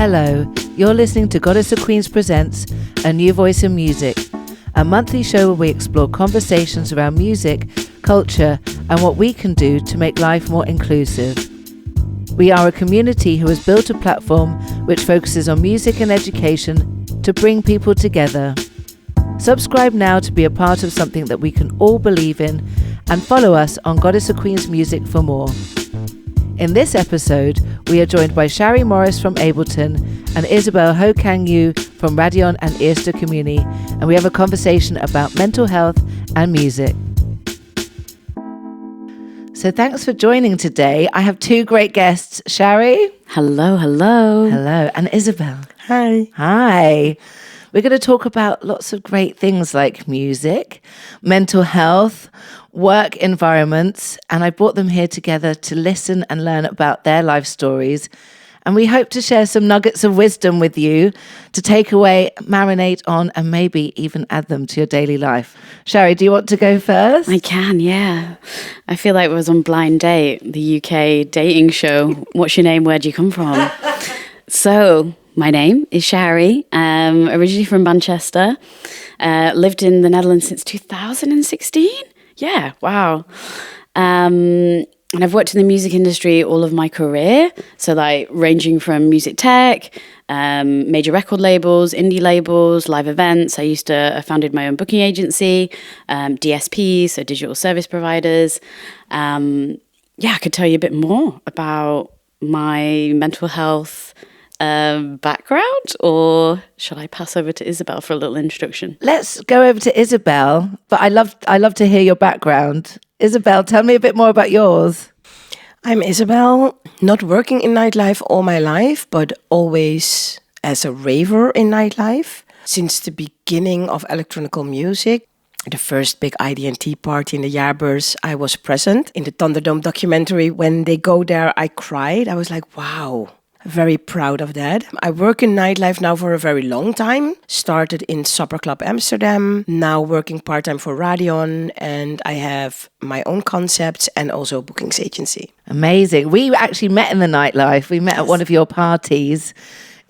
Hello, you're listening to Goddess of Queens Presents A New Voice in Music, a monthly show where we explore conversations around music, culture, and what we can do to make life more inclusive. We are a community who has built a platform which focuses on music and education to bring people together. Subscribe now to be a part of something that we can all believe in, and follow us on Goddess of Queens Music for more. In this episode, we are joined by Sharri Morris from Ableton and Isabelle Kang from Radion Eerste Communie, and we have a conversation about mental health and music. So thanks for joining today. I have two great guests, Sharri. Hello, hello. Hello, and Isabelle. Hi. Hi. We're going to talk about lots of great things like music, mental health, work environments, and I brought them here together to listen and learn about their life stories. And we hope to share some nuggets of wisdom with you to take away, marinate on, and maybe even add them to your daily life. Sharri, do you want to go first? I can, yeah. I feel like I was on Blind Date, the UK dating show. What's your name? Where'd you come from? So, my name is Sharri. Originally from Manchester. Lived in the Netherlands since 2016. Yeah, wow. And I've worked in the music industry all of my career. So like ranging from music tech, major record labels, indie labels, live events. I founded my own booking agency, DSPs, so digital service providers. I could tell you a bit more about my mental health background, or shall I pass over to Isabelle for a little introduction? Let's go over to Isabelle, but I love to hear your background. Isabelle, tell me a bit more about yours. I'm Isabelle, not working in nightlife all my life, but always as a raver in nightlife. Since the beginning of electronic music, the first big IDT party in the Jaarbeurs, I was present. In the Thunderdome documentary, when they go there, I cried. I was like, wow. Very proud of that. I work in nightlife now for a very long time. Started in Supper Club Amsterdam, now working part-time for Radion, and I have my own concepts and also a bookings agency. Amazing. We actually met in the nightlife. We met at one of your parties,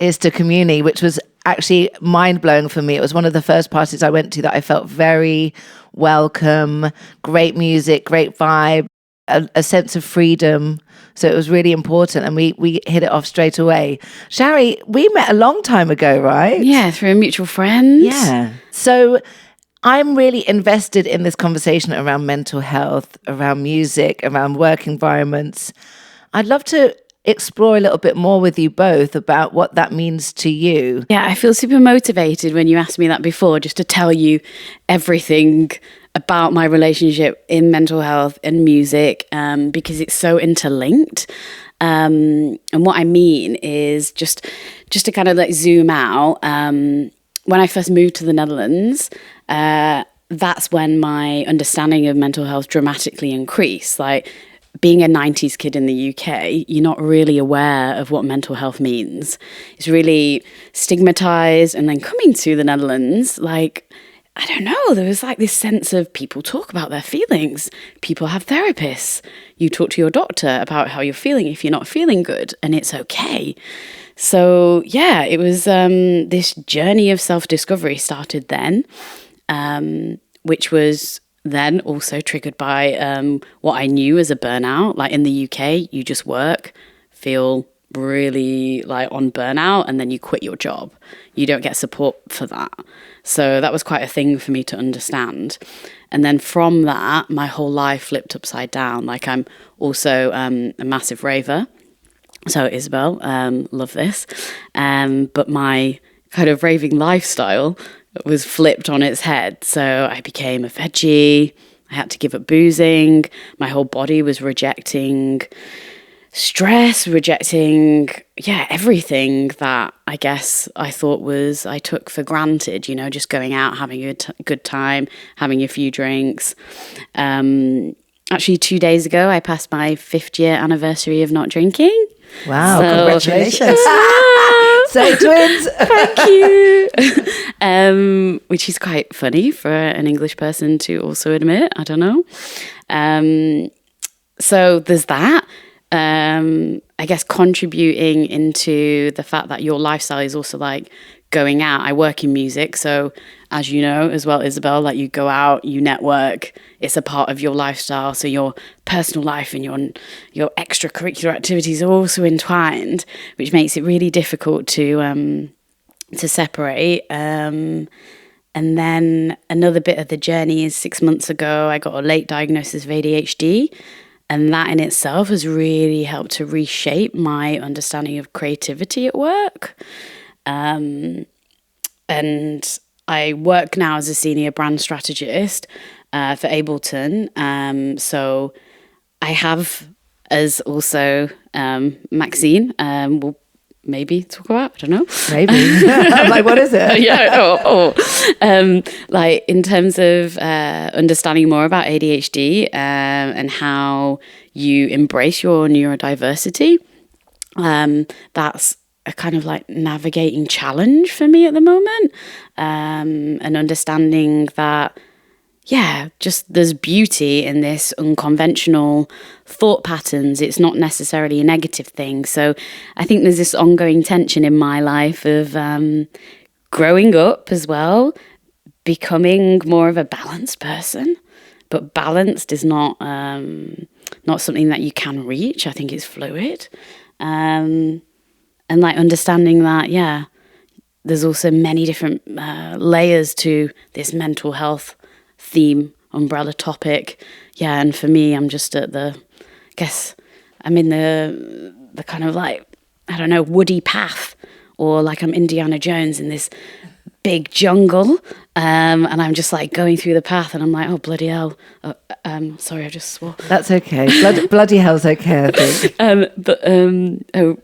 Eerste Communie, which was actually mind-blowing for me. It was one of the first parties I went to that I felt very welcome, great music, great vibe, a sense of freedom. So it was really important, and we hit it off straight away. Sharri, we met a long time ago, right? Yeah, through a mutual friend. Yeah. So I'm really invested in this conversation around mental health, around music, around work environments. I'd love to explore a little bit more with you both about what that means to you. Yeah, I feel super motivated when you asked me that before, just to tell you everything about my relationship in mental health and music, because it's so interlinked. And what I mean is just to kind of like zoom out. When I first moved to the Netherlands, that's when my understanding of mental health dramatically increased. Like being a 90s kid in the UK, you're not really aware of what mental health means. It's really stigmatized. And then coming to the Netherlands, like, I don't know, there was like this sense of people talk about their feelings. People have therapists. You talk to your doctor about how you're feeling if you're not feeling good, and it's okay. So yeah, it was this journey of self-discovery started then, which was then also triggered by what I knew as a burnout. Like in the UK, you just work, feel really like on burnout, and then you quit your job. You don't get support for that. So that was quite a thing for me to understand. And then from that, my whole life flipped upside down. Like I'm also a massive raver. So Isabelle, love this. But my kind of raving lifestyle was flipped on its head. So I became a veggie. I had to give up boozing. My whole body was rejecting stress, rejecting, everything that I guess I took for granted, just going out, having a good time, having a few drinks. Actually, 2 days ago, I passed my 5th year anniversary of not drinking. Wow, congratulations. Say twins. Thank you. Which is quite funny for an English person to also admit. I don't know. So there's that. I guess, contributing into the fact that your lifestyle is also like going out. I work in music, so as you know as well, Isabelle, like you go out, you network, it's a part of your lifestyle. So your personal life and your extracurricular activities are also entwined, which makes it really difficult to separate. And then another bit of the journey is 6 months ago, I got a late diagnosis of ADHD. And that in itself has really helped to reshape my understanding of creativity at work. And I work now as a senior brand strategist for Ableton. So I have, as also Maxine will maybe talk about, I don't know. Maybe. I'm like, what is it? Like in terms of understanding more about ADHD and how you embrace your neurodiversity, that's a kind of like navigating challenge for me at the moment, and understanding that, just there's beauty in this unconventional thought patterns. It's not necessarily a negative thing. So I think there's this ongoing tension in my life of growing up as well, becoming more of a balanced person. But balanced is not something that you can reach. I think it's fluid. And like understanding that, there's also many different layers to this mental health theme, umbrella topic. And for me, I'm just at I'm in the kind of like, I don't know, woody path, or like I'm Indiana Jones in this big jungle, and I'm just like going through the path, and I'm like, oh bloody hell! Sorry, I just swore. That's okay. Bloody hell's okay, I think.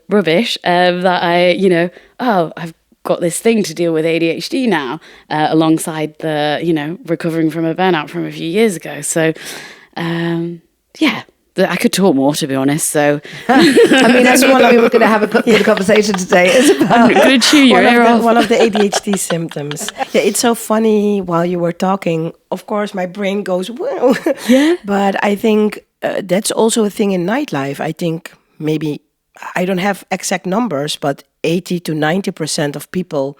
Rubbish. That I've got this thing to deal with ADHD now, alongside the recovering from a burnout from a few years ago. So, I could talk more, to be honest. So, I mean, that's one we were going to have a conversation today. I'm going to chew your ear off. One of the ADHD symptoms. Yeah, it's so funny. While you were talking, of course, my brain goes, whoa. Yeah. But I think that's also a thing in nightlife. I think maybe, I don't have exact numbers, but 80 to 90% of people,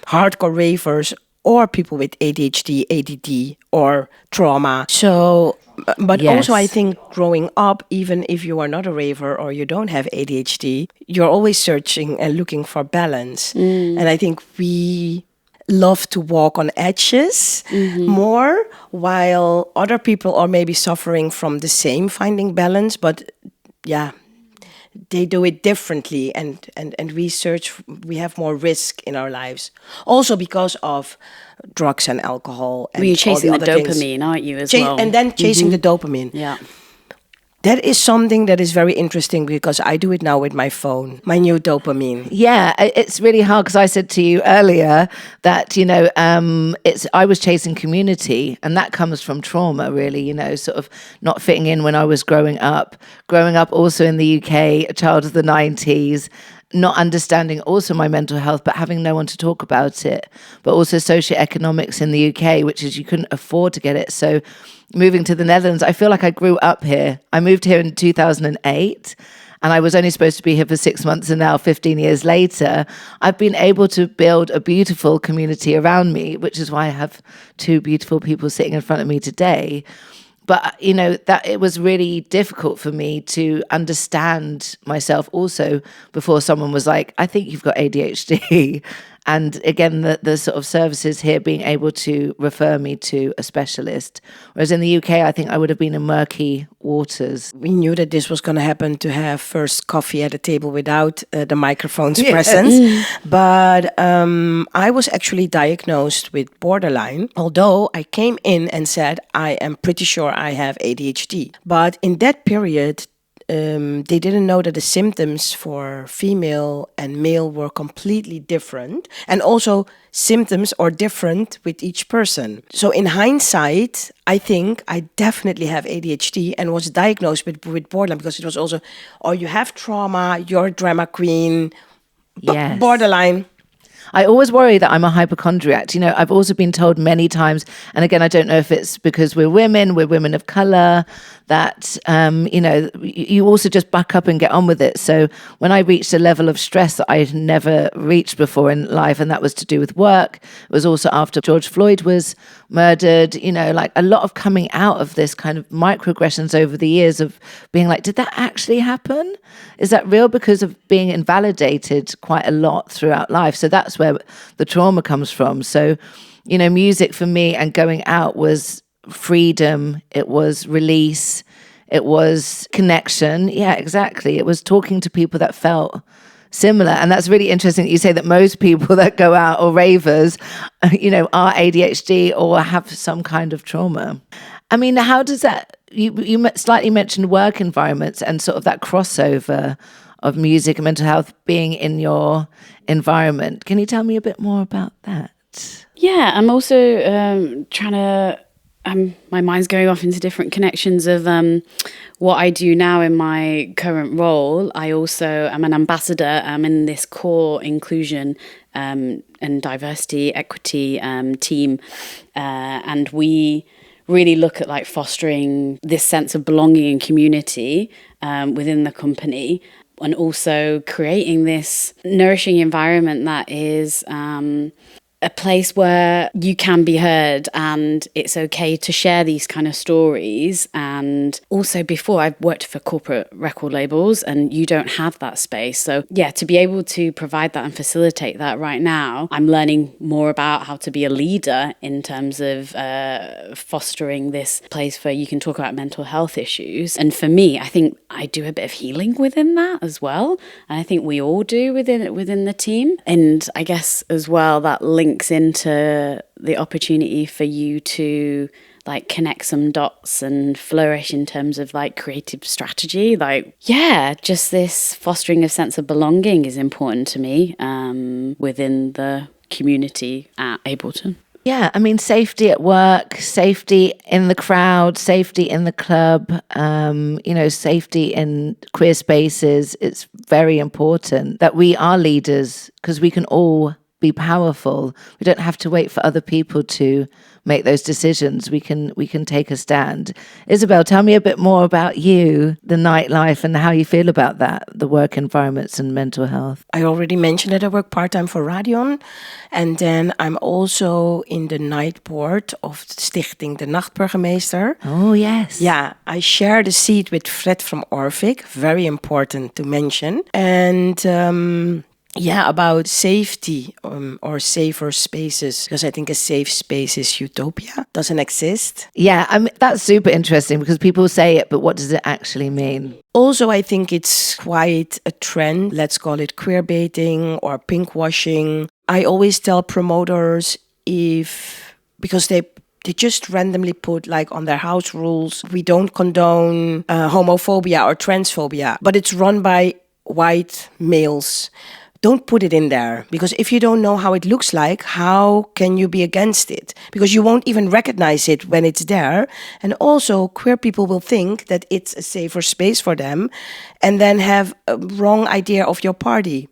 hardcore ravers, or people with ADHD, ADD, or trauma. So, but Yes. also I think growing up, even if you are not a raver or you don't have ADHD, you're always searching and looking for balance. And I think we love to walk on edges more, while other people are maybe suffering from the same finding balance, but they do it differently, and we have more risk in our lives. Also because of drugs and alcohol. And you're chasing all the other dopamine, aren't you, as well? And then chasing the dopamine. Yeah. That is something that is very interesting, because I do it now with my phone, my new dopamine. Yeah, it's really hard, because I said to you earlier that, I was chasing community, and that comes from trauma, really, sort of not fitting in when I was growing up also in the UK, a child of the 90s, not understanding also my mental health, but having no one to talk about it, but also socioeconomics in the UK, which is you couldn't afford to get it. So moving to the Netherlands, I feel like I grew up here. I moved here in 2008, and I was only supposed to be here for 6 months, and now 15 years later, I've been able to build a beautiful community around me, which is why I have two beautiful people sitting in front of me today. But, that it was really difficult for me to understand myself also before someone was like, I think you've got ADHD. And again, the sort of services here being able to refer me to a specialist. Whereas in the UK, I think I would have been in murky waters. We knew that this was going to happen, to have first coffee at a table without the microphone's presence. But I was actually diagnosed with borderline, although I came in and said, I am pretty sure I have ADHD. But in that period, they didn't know that the symptoms for female and male were completely different. And also symptoms are different with each person. So in hindsight, I think I definitely have ADHD and was diagnosed with borderline, because it was also, you have trauma, you're a drama queen, Yes. borderline. I always worry that I'm a hypochondriac. You know, I've also been told many times, and again, I don't know if it's because we're women of color, that, you know, you also just buck up and get on with it. So when I reached a level of stress that I had never reached before in life, and that was to do with work, it was also after George Floyd was murdered, you know, like a lot of coming out of this kind of microaggressions over the years of being like, did that actually happen? Is that real? Because of being invalidated quite a lot throughout life. So that's where the trauma comes from. So, you know, music for me and going out was freedom, it was release, it was connection. Yeah, exactly. It was talking to people that felt similar. And that's really interesting that you say that most people that go out or ravers, you know, are ADHD or have some kind of trauma. I mean, how does that, you slightly mentioned work environments and sort of that crossover of music and mental health being in your environment. Can you tell me a bit more about that? Yeah, I'm also trying to, my mind's going off into different connections of what I do now in my current role. I also am an ambassador. I'm in this core inclusion and diversity equity team. And we really look at like fostering this sense of belonging and community within the company, and also creating this nourishing environment that is a place where you can be heard and it's okay to share these kind of stories. And also before, I've worked for corporate record labels and you don't have that space. So yeah, to be able to provide that and facilitate that right now, I'm learning more about how to be a leader in terms of fostering this place where you can talk about mental health issues. And for me, I think I do a bit of healing within that as well. And I think we all do within the team. And I guess as well, that links into the opportunity for you to like connect some dots and flourish in terms of like creative strategy. Like, yeah, just this fostering a sense of belonging is important to me within the community at Ableton. Yeah, I mean, safety at work, safety in the crowd, safety in the club, you know, safety in queer spaces. It's very important that we are leaders because we can all be powerful. We don't have to wait for other people to make those decisions. We can take a stand. Isabelle, tell me a bit more about you, the nightlife, and how you feel about that, the work environments and mental health. I already mentioned that I work part-time for Radion. And then I'm also in the night board of Stichting de Nachtburgemeester. Oh, yes. Yeah, I share the seat with Fred from Orvik. Very important to mention. And yeah, about safety or safer spaces, because I think a safe space is utopia, doesn't exist. Yeah, I mean, that's super interesting because people say it, but what does it actually mean? Also, I think it's quite a trend. Let's call it queerbaiting or pinkwashing. I always tell promoters because they just randomly put like on their house rules, we don't condone homophobia or transphobia, but it's run by white males. Don't put it in there, because if you don't know how it looks like, how can you be against it? Because you won't even recognize it when it's there. And also, queer people will think that it's a safer space for them and then have a wrong idea of your party.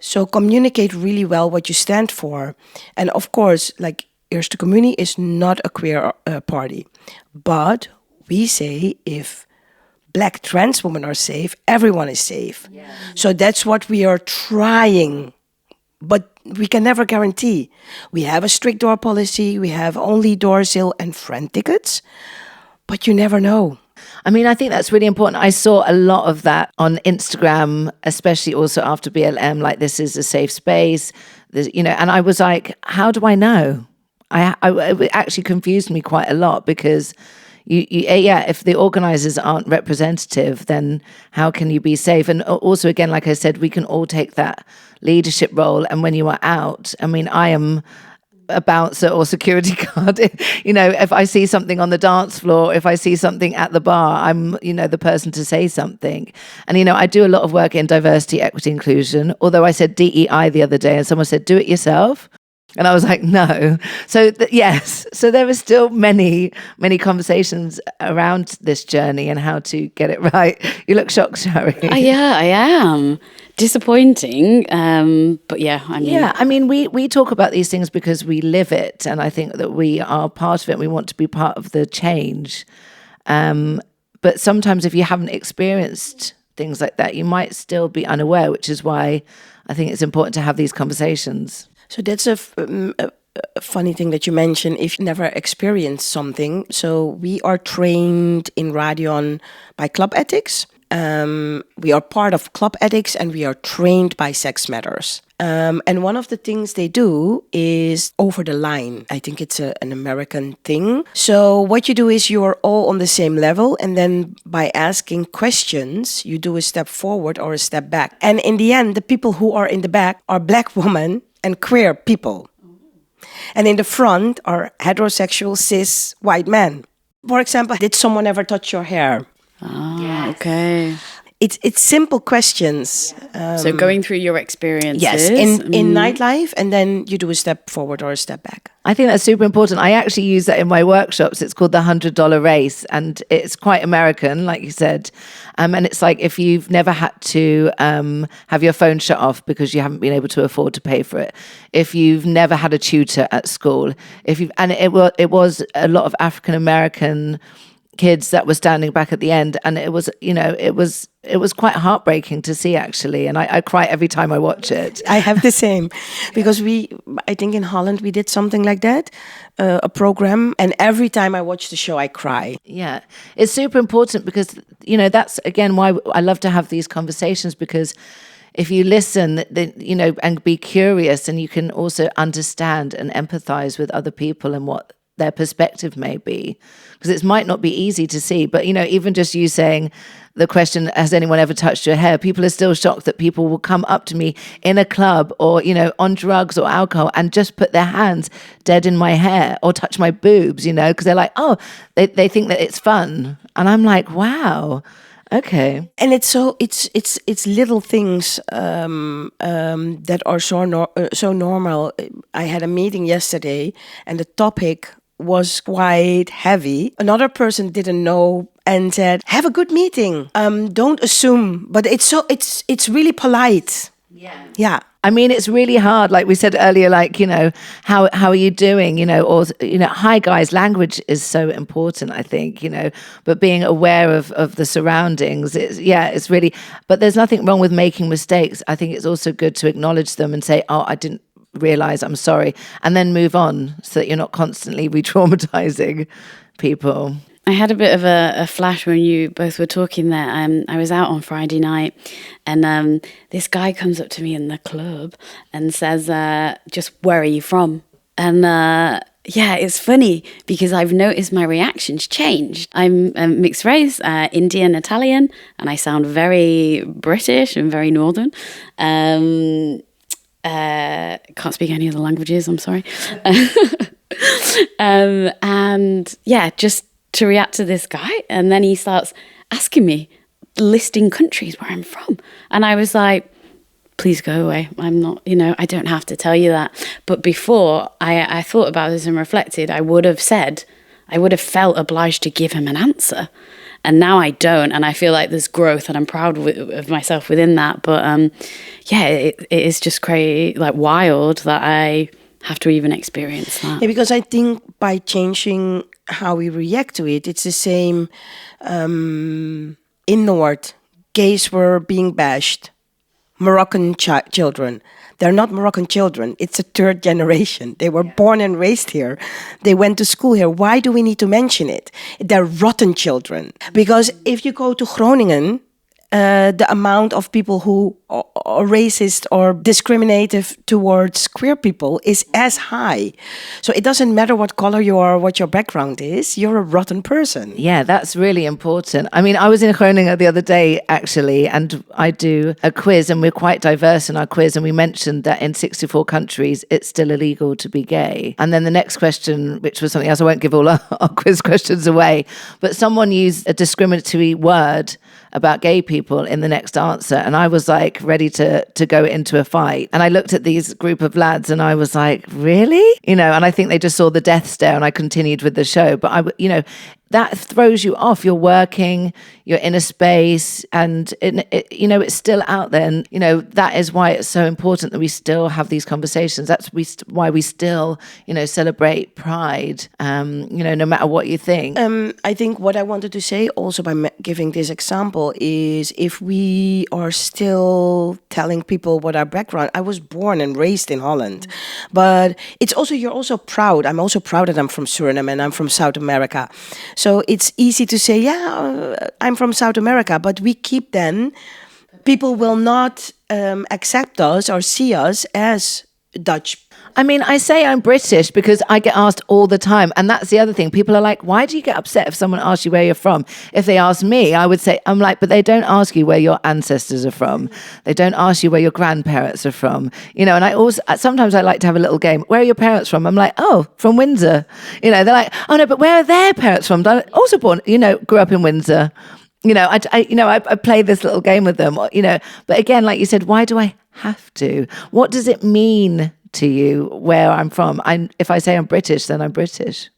So communicate really well what you stand for. And of course, like Eerste Communie is not a queer party. But we say if Black trans women are safe, everyone is safe. Yeah. So that's what we are trying, but we can never guarantee. We have a strict door policy, we have only door sale and friend tickets, but you never know. I mean, I think that's really important. I saw a lot of that on Instagram, especially also after BLM, like this is a safe space, you know, and I was like, how do I know? It actually confused me quite a lot because if the organizers aren't representative, then how can you be safe? And also, again, like I said, we can all take that leadership role. And when you are out, I mean, I am a bouncer or security guard. You know, if I see something on the dance floor, if I see something at the bar, I'm, you know, the person to say something. And, you know, I do a lot of work in diversity, equity, inclusion. Although I said DEI the other day and someone said, do it yourself. And I was like, no. So yes. So there are still many conversations around this journey and how to get it right. You look shocked, Sharri. Yeah, I am. Disappointing. But yeah, I mean. Yeah, I mean, we talk about these things because we live it. And I think that we are part of it. And we want to be part of the change. But sometimes if you haven't experienced things like that, you might still be unaware, which is why I think it's important to have these conversations. So that's a funny thing that you mentioned, if you never experienced something. So we are trained in Radion by Club Ethics. We are part of Club Ethics and we are trained by Sex Matters. And one of the things they do is over the line. I think it's an American thing. So what you do is you are all on the same level. And then by asking questions, you do a step forward or a step back. And in the end, the people who are in the back are Black women and queer people. And in the front are heterosexual, cis, white men. For example, did someone ever touch your hair? Ah, okay. It's simple questions. So going through your experiences. Yes, in nightlife, and then you do a step forward or a step back. I think that's super important. I actually use that in my workshops. It's called the $100 race, and it's quite American, like you said. And it's like if you've never had to have your phone shut off because you haven't been able to afford to pay for it, if you've never had a tutor at school, it was a lot of African American kids that were standing back at the end, and it was quite heartbreaking to see, actually, and I cry every time I watch it. I have the same, because I think in Holland we did something like that, a program, and every time I watch the show I cry. Yeah, it's super important because that's again why I love to have these conversations, because if you listen, and be curious, and you can also understand and empathize with other people and what their perspective may be, because it might not be easy to see, but even just you saying the question, has anyone ever touched your hair? People are still shocked that people will come up to me in a club or on drugs or alcohol and just put their hands dead in my hair or touch my boobs, because they're like, oh, they think that it's fun, and I'm like, wow. Okay, and it's little things that are so normal. I had a meeting yesterday, and the topic was quite heavy. Another person didn't know and said, "Have a good meeting. Don't assume." But it's really polite. Yeah. I mean, it's really hard. Like we said earlier, how are you doing? Or hi guys. Language is so important, I think. But being aware of the surroundings, it's really. But there's nothing wrong with making mistakes. I think it's also good to acknowledge them and say, "Oh, I didn't realize. I'm sorry," and then move on, so that you're not constantly re-traumatizing people. I had a bit of a flash when you both were talking there. I was out on Friday night, and this guy comes up to me in the club and says, just where are you from? And it's funny because I've noticed my reactions changed. I'm mixed race, Indian, Italian, and I sound very British and very northern. Can't speak any other languages, I'm sorry. Just to react to this guy, and then he starts asking me, listing countries where I'm from, and I was like, please go away. I'm not, I don't have to tell you that. But before I thought about this and reflected, I would have felt obliged to give him an answer, and now I don't, and I feel like there's growth, and I'm proud of myself within that. But it is just crazy, like wild, that I have to even experience that. Yeah, because I think by changing how we react to it, it's the same in North. Gays were being bashed. Moroccan children. They're not Moroccan children. It's a third generation. They were born and raised here. They went to school here. Why do we need to mention it? They're rotten children. Because if you go to Groningen, the amount of people who are racist or discriminative towards queer people is as high. So it doesn't matter what color you are, what your background is, you're a rotten person. Yeah, that's really important. I mean, I was in Groningen the other day, actually, and I do a quiz, and we're quite diverse in our quiz, and we mentioned that in 64 countries, it's still illegal to be gay. And then the next question, which was something else, I won't give all our quiz questions away, but someone used a discriminatory word about gay people in the next answer. And I was like ready to go into a fight. And I looked at these group of lads and I was like, really? You know, and I think they just saw the death stare and I continued with the show. But that throws you off. You're working, you're in a space, and it's still out there. And that is why it's so important that we still have these conversations. That's why we still celebrate Pride. No matter what you think. I think what I wanted to say also by giving this example is, if we are still telling people what our background. I was born and raised in Holland, but it's also, you're also proud. I'm also proud that I'm from Suriname and I'm from South America. So it's easy to say, I'm from South America, but we keep then, people will not accept us or see us as Dutch. I mean, I say I'm British because I get asked all the time. And that's the other thing. People are like, why do you get upset if someone asks you where you're from? If they ask me, I would say, I'm like, but they don't ask you where your ancestors are from. They don't ask you where your grandparents are from. And I also, sometimes I like to have a little game. Where are your parents from? I'm like, oh, from Windsor. They're like, oh no, but where are their parents from? I'm also born, grew up in Windsor. I play this little game with them, but again, like you said, why do I have to? What does it mean to you where I'm from? If I say I'm British, then I'm British.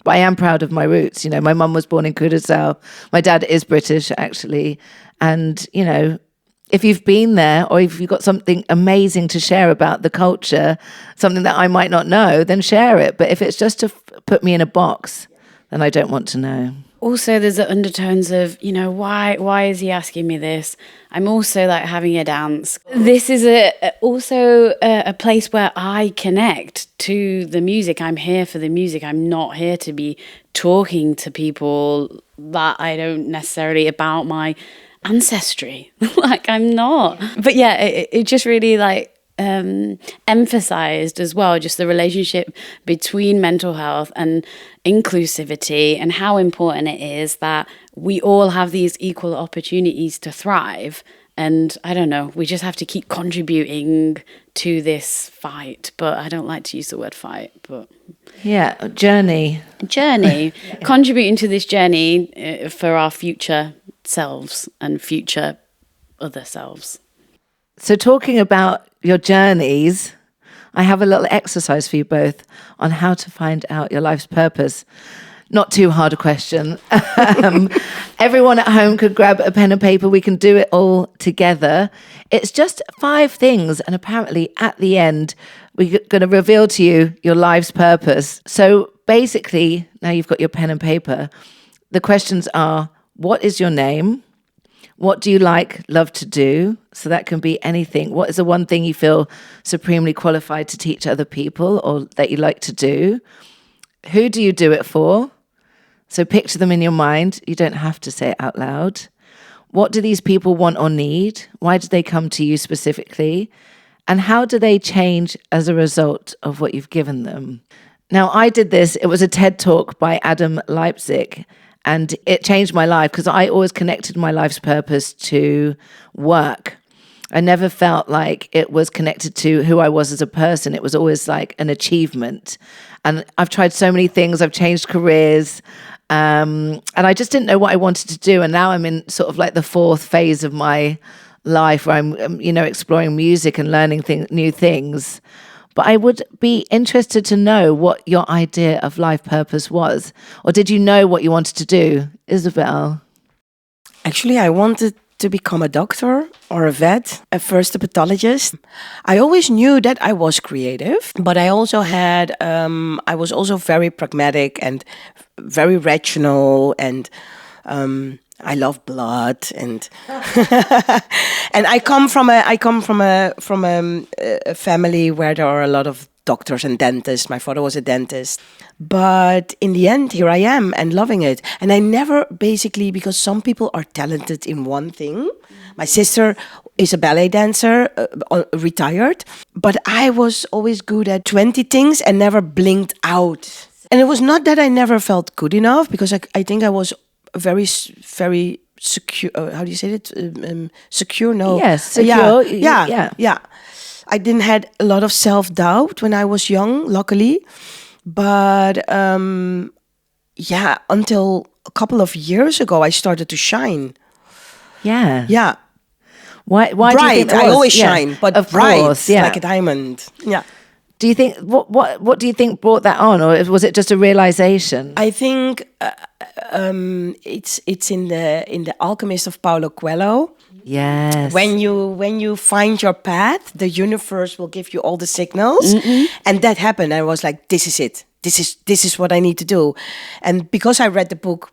But I am proud of my roots. My mum was born in Curaçao. My dad is British, actually. And, if you've been there or if you've got something amazing to share about the culture, something that I might not know, then share it. But if it's just to put me in a box, then I don't want to know. Also, there's the undertones of, why is he asking me this? I'm also like having a dance. This is also a place where I connect to the music. I'm here for the music. I'm not here to be talking to people that I don't necessarily about my ancestry. Like, I'm not. But yeah, it just really emphasized as well just the relationship between mental health and inclusivity, and how important it is that we all have these equal opportunities to thrive. And I don't know, we just have to keep contributing to this fight. But I don't like to use the word fight, but journey contributing to this journey for our future selves and future other selves. So talking about your journeys, I have a little exercise for you both on how to find out your life's purpose. Not too hard a question. Everyone at home could grab a pen and paper. We can do it all together. It's just 5 things. And apparently at the end, we're going to reveal to you your life's purpose. So basically, now you've got your pen and paper, the questions are, what is your name? What do you love to do? So that can be anything. What is the one thing you feel supremely qualified to teach other people or that you like to do? Who do you do it for? So picture them in your mind. You don't have to say it out loud. What do these people want or need? Why did they come to you specifically? And how do they change as a result of what you've given them? Now, I did this. It was a TED Talk by Adam Leipzig. And it changed my life because I always connected my life's purpose to work. I never felt like it was connected to who I was as a person. It was always like an achievement. And I've tried so many things. I've changed careers. And I just didn't know what I wanted to do. And now I'm in sort of like the 4th phase of my life where I'm, exploring music and learning new things. But I would be interested to know what your idea of life purpose was. Or did you know what you wanted to do, Isabelle? Actually, I wanted to become a doctor or a vet, at first a pathologist. I always knew that I was creative, but I also I was also very pragmatic and very rational, and I love blood, and and I come from a family where there are a lot of doctors and dentists. My father was a dentist, but in the end, here I am and loving it. And I never basically, because some people are talented in one thing. My sister is a ballet dancer, retired, but I was always good at 20 things and never blinked out. And it was not that I never felt good enough, because I think I was very secure. How do you say it? Secure? No. Yes, secure. Yeah. I didn't had a lot of self-doubt when I was young, luckily. But until a couple of years ago, I started to shine. Yeah. Yeah. Why do you Bright. think that I was? always Yeah, shine, but of bright, course, yeah. like a diamond. Yeah. Do you think what do you think brought that on, or was it just a realization? I think it's in the Alchemist of Paulo Coelho. Yes. When you find your path, the universe will give you all the signals, and that happened. I was like, this is it. This is what I need to do, and because I read the book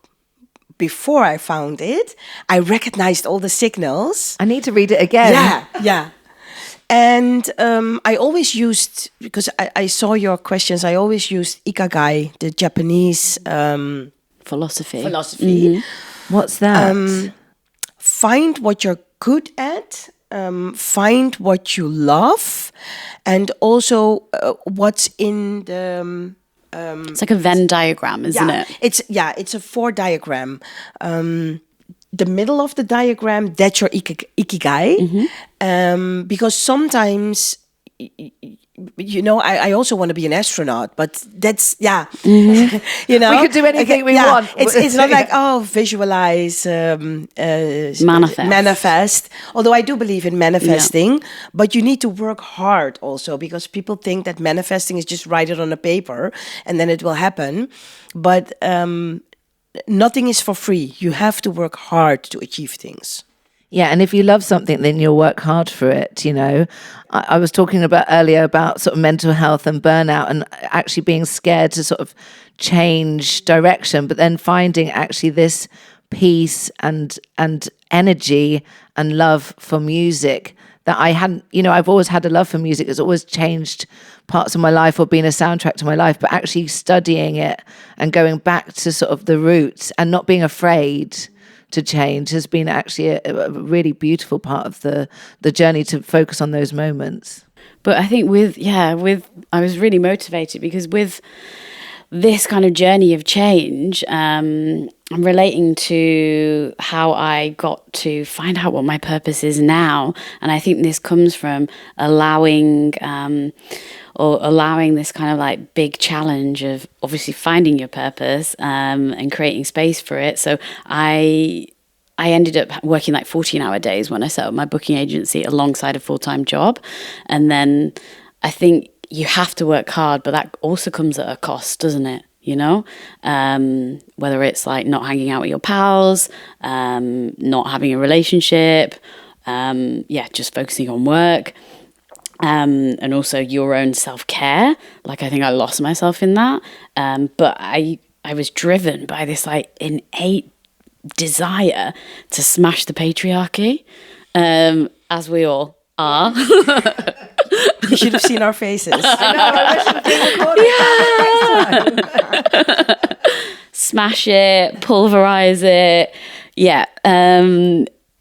before I found it, I recognized all the signals. I need to read it again. Yeah. And I always used, because I saw your questions, I always used Ikigai, the Japanese Philosophy. What's that? Find what you're good at, find what you love, and also what's in the... It's like a Venn diagram, isn't it? It's a 4 diagram. The middle of the diagram, that's your ikigai. Because sometimes, I also want to be an astronaut, but that's, We could do anything we want. It's not like, visualize, manifest. Although I do believe in manifesting, but you need to work hard also, because people think that manifesting is just write it on a paper and then it will happen. But nothing is for free. You have to work hard to achieve things. Yeah, and if you love something, then you'll work hard for it, I was talking about earlier about sort of mental health and burnout and actually being scared to sort of change direction, but then finding actually this peace and energy and love for music that I hadn't, I've always had a love for music. It's always changed parts of my life or been a soundtrack to my life, but actually studying it and going back to sort of the roots and not being afraid to change has been actually a really beautiful part of the journey to focus on those moments. But I think I was really motivated because with this kind of journey of change, I'm relating to how I got to find out what my purpose is now. And I think this comes from allowing this kind of like big challenge of obviously finding your purpose and creating space for it. So I ended up working like 14-hour days when I set up my booking agency alongside a full-time job. And then I think you have to work hard, but that also comes at a cost, doesn't it? Whether it's like not hanging out with your pals, not having a relationship, just focusing on work. And also your own self-care. Like, I think I lost myself in that. But I was driven by this like innate desire to smash the patriarchy, as we all are. You should have seen our faces. I know, I wish it was recorded. Smash it, pulverize it. Yeah.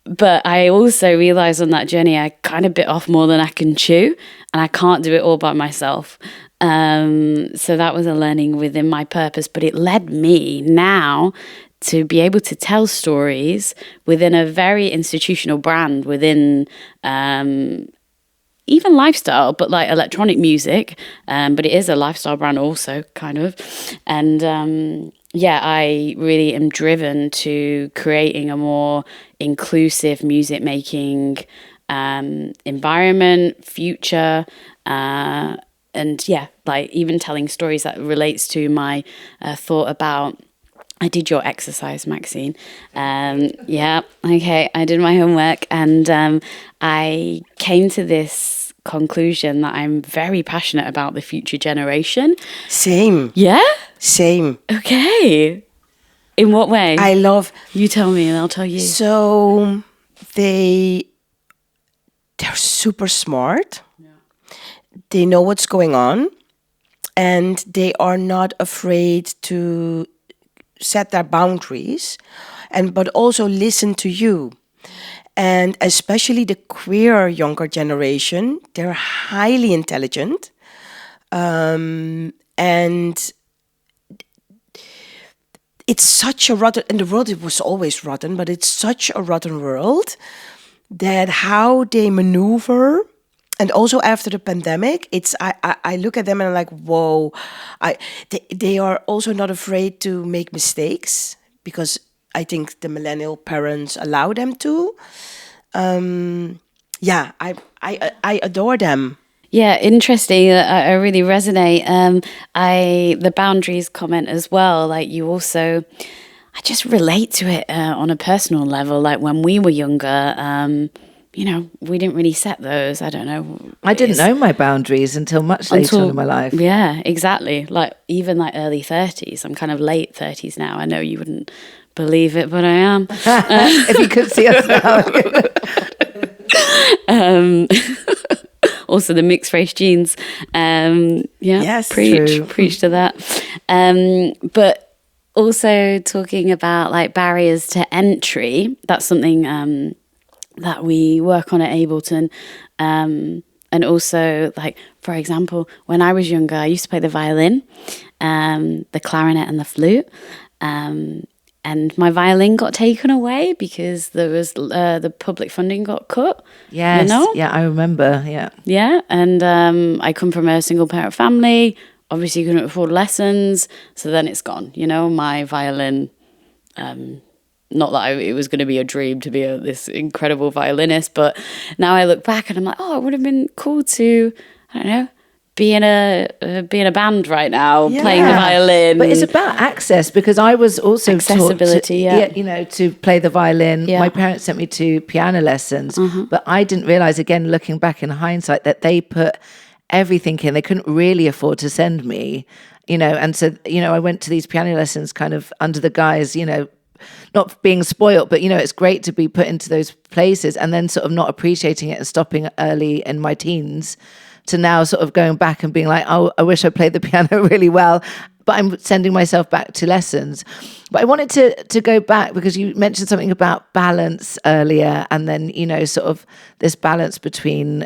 But I also realized on that journey, I kind of bit off more than I can chew, and I can't do it all by myself. So that was a learning within my purpose, but it led me now to be able to tell stories within a very institutional brand, within even lifestyle, but like electronic music. But it is a lifestyle brand also, kind of. And I really am driven to creating a more inclusive music making environment, future, and like even telling stories that relates to my thought about. I did your exercise, Maxine. Okay, I did my homework, and I came to this conclusion that I'm very passionate about the future generation. Same. Yeah? Same. Okay. In what way? You tell me and I'll tell you. So they're super smart. Yeah. They know what's going on, and they are not afraid to set their boundaries, but also listen to you. And especially the queer younger generation, they're highly intelligent, and it's such a rotten, and the world, it was always rotten, but it's such a rotten world that how they maneuver. And also after the pandemic, I look at them and I'm like, whoa, they are also not afraid to make mistakes, because I think the millennial parents allow them to. I adore them. Yeah, interesting. I really resonate. The boundaries comment as well. Like you also, I just relate to it on a personal level. Like when we were younger, we didn't really set those. I don't know. I didn't know my boundaries until much later on in my life. Yeah, exactly. Like even like early 30s. I'm kind of late 30s now. I know you wouldn't believe it, but I am. If you could see us now. Also the mixed race genes. Yes, preach to that. But also talking about like barriers to entry, that's something that we work on at Ableton. And also, like, for example, when I was younger, I used to play the violin, the clarinet and the flute. And my violin got taken away because there was the public funding got cut. Yes, yeah, I remember, yeah. Yeah, and I come from a single parent family. Obviously, couldn't afford lessons, so then it's gone. My violin. Not that it was going to be a dream to be this incredible violinist, but now I look back and I'm like, oh, it would have been cool to, I don't know, be in a band right now, playing the violin. But it's about access, because I was also accessibility, taught to play the violin. Yeah. My parents sent me to piano lessons, but I didn't realize, again, looking back in hindsight, that they put everything in. They couldn't really afford to send me, and so, I went to these piano lessons kind of under the guise, not being spoiled, but it's great to be put into those places, and then sort of not appreciating it and stopping early in my teens, to now sort of going back and being like, oh, I wish I played the piano really well, but I'm sending myself back to lessons. But I wanted to go back, because you mentioned something about balance earlier, and then, sort of this balance between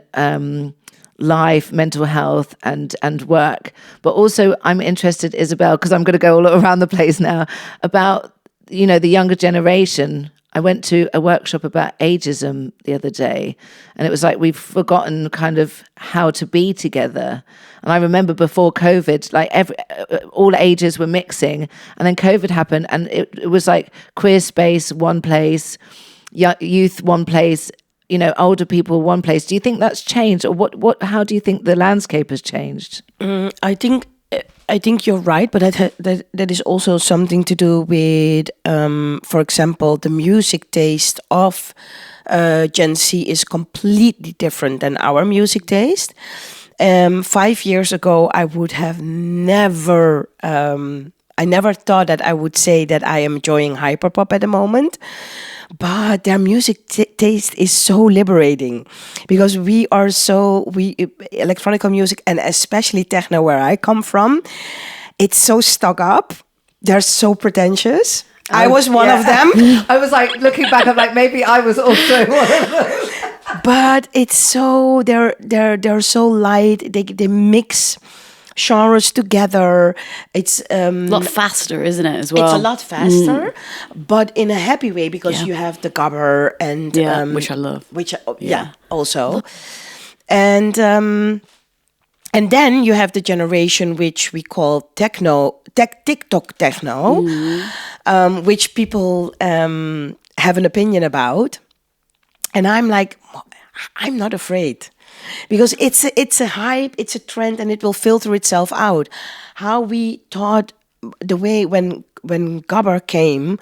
life, mental health, and work. But also I'm interested, Isabelle, because I'm going to go all around the place now, about, the younger generation. I went to a workshop about ageism the other day, and it was like we've forgotten kind of how to be together. And I remember before COVID, like all ages were mixing, and then COVID happened, and it was like queer space one place, youth one place, older people one place. Do you think that's changed, or what? How do you think the landscape has changed? I think you're right, but that is also something to do with, for example, the music taste of Gen Z is completely different than our music taste. 5 years ago, I would have never, I never thought that I would say that I am enjoying hyperpop at the moment. But their music taste is so liberating, because electronic music, and especially techno, where I come from, it's so stuck up. They're so pretentious. I was one of them. I was like, looking back, I'm like, maybe I was also one of them. But it's so, they're so light. They mix genres together. It's a lot faster, isn't it, as well? It's a lot faster, but in a happy way, because you have the gabber and which I love. Also, and then you have the generation which we call TikTok techno, which people have an opinion about, and I'm like, I'm not afraid. Because it's a hype, it's a trend, and it will filter itself out. How we thought, the way when Gabber came,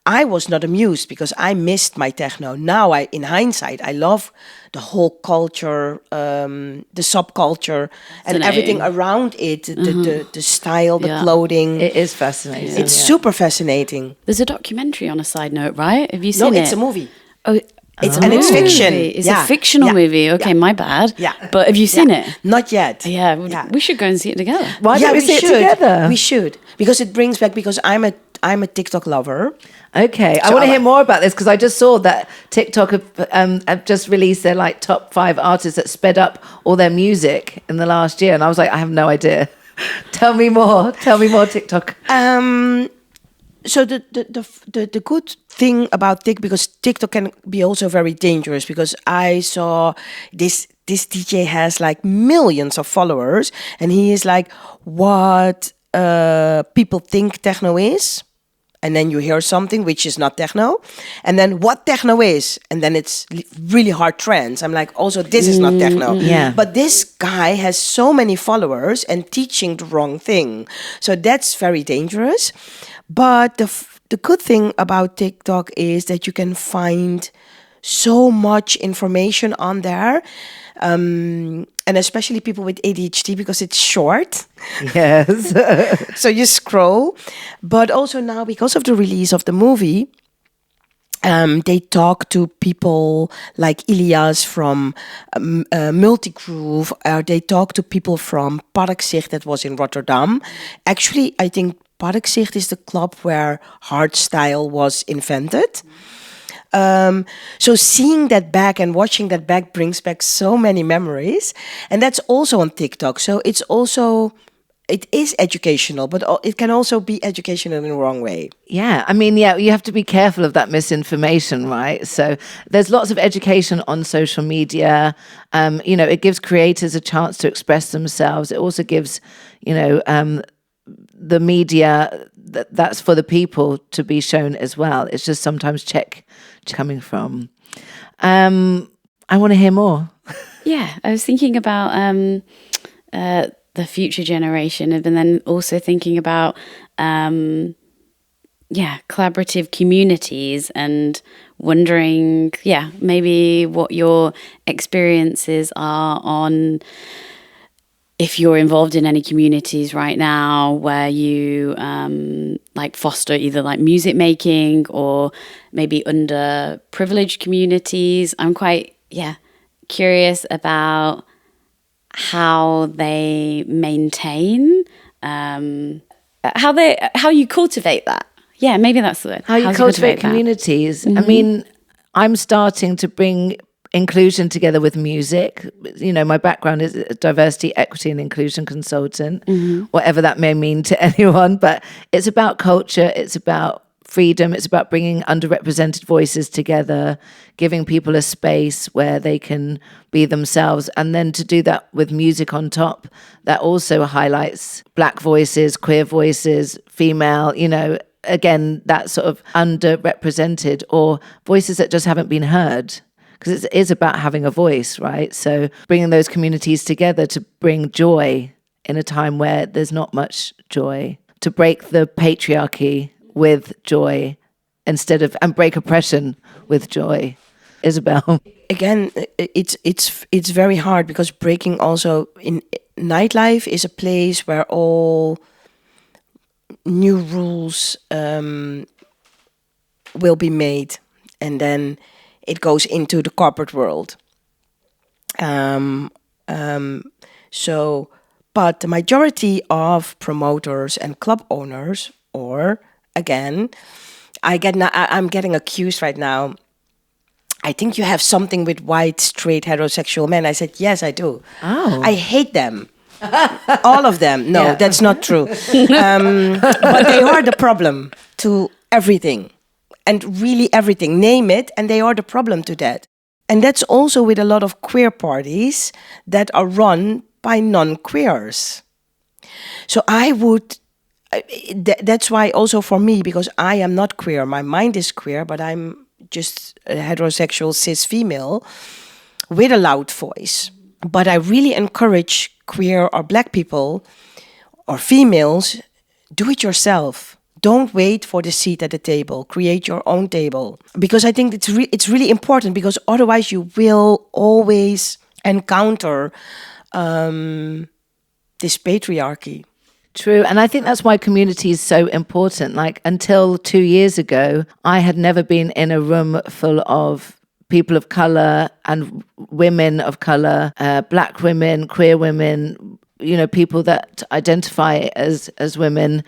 I was not amused because I missed my techno. Now, in hindsight, I love the whole culture, the subculture, and everything around it, the style, the clothing. It is fascinating. It's super fascinating. There's a documentary on a side note, right? Have you seen it? No, it's a movie. Oh, it's fiction. It's a fictional movie. Okay, my bad. Yeah. But have you seen it? Not yet. Yeah, we should go and see it together. Why don't we see it together? We should. Because it brings back, because I'm a TikTok lover. Okay, so I want to hear more about this, because I just saw that TikTok have just released their like top 5 artists that sped up all their music in the last year, and I was like, I have no idea. Tell me more, TikTok. So the good thing about TikTok, because TikTok can be also very dangerous, because I saw this DJ has like millions of followers, and he is like, what people think techno is, and then you hear something which is not techno, and then what techno is, and then it's really hard trance. I'm like, also this is not techno. Yeah. But this guy has so many followers and teaching the wrong thing. So that's very dangerous. But the good thing about TikTok is that you can find so much information on there. And especially people with ADHD, because it's short. Yes. So you scroll. But also now, because of the release of the movie, they talk to people like Ilias from Multigroove. They talk to people from Parkzicht, that was in Rotterdam. Actually, I think Parkzicht is the club where hardstyle was invented. So seeing that back and watching that back brings back so many memories. And that's also on TikTok. So it is educational, but it can also be educational in the wrong way. Yeah, I mean, you have to be careful of that misinformation, right? So there's lots of education on social media. It gives creators a chance to express themselves. It also gives, the media that's for the people to be shown as well. It's just sometimes coming from. I want to hear more. Yeah, I was thinking about the future generation, and then also thinking about collaborative communities, and wondering maybe what your experiences are on, if you're involved in any communities right now where you foster either like music making or maybe underprivileged communities. I'm quite curious about how they maintain, how you cultivate that. Yeah, maybe that's the word. How you cultivate communities. Mm-hmm. I mean, I'm starting to bring inclusion together with music. My background is a diversity, equity and inclusion consultant, whatever that may mean to anyone, but it's about culture, it's about freedom, it's about bringing underrepresented voices together, giving people a space where they can be themselves, and then to do that with music on top that also highlights Black voices, queer voices, female, again, that sort of underrepresented or voices that just haven't been heard. Because it is about having a voice, right? So bringing those communities together to bring joy in a time where there's not much joy, to break the patriarchy with joy and break oppression with joy. Isabelle. Again, it's very hard, because breaking also in Nightlife is a place where all new rules will be made, and then it goes into the corporate world. But the majority of promoters and club owners, or again, I'm getting accused right now. I think you have something with white, straight, heterosexual men. I said, yes, I do. Oh. I hate them. All of them. No, that's not true. But they are the problem to everything. And really everything, name it, and they are the problem to that. And that's also with a lot of queer parties that are run by non-queers. So that's why also for me, because I am not queer, my mind is queer, but I'm just a heterosexual cis female with a loud voice. But I really encourage queer or Black people or females, do it yourself. Don't wait for the seat at the table. Create your own table. Because I think it's really important, because otherwise you will always encounter this patriarchy. True. And I think that's why community is so important. Like, until 2 years ago, I had never been in a room full of people of colour and women of colour, Black women, queer women, people that identify as women.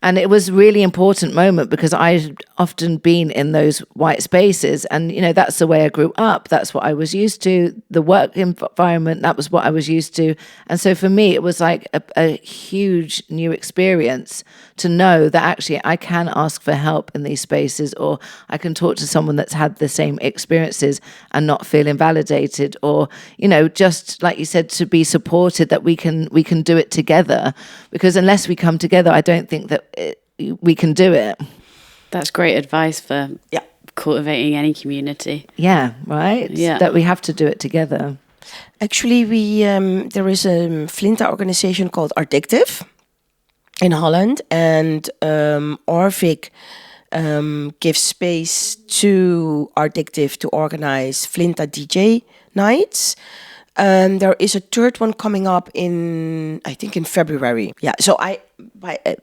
And it was a really important moment, because I'd often been in those white spaces, and, that's the way I grew up. That's what I was used to. The work environment, that was what I was used to. And so for me, it was like a huge new experience to know that actually I can ask for help in these spaces, or I can talk to someone that's had the same experiences and not feel invalidated, or, just like you said, to be supported, that we can do it together. Because unless we come together, I don't think that we can do it. That's great advice for cultivating any community. Yeah, right? Yeah. That we have to do it together. Actually, there is a Flinta organization called Addictive in Holland, and Orvik gives space to Addictive to organize Flinta DJ nights. There is a third one coming up in February. Yeah, so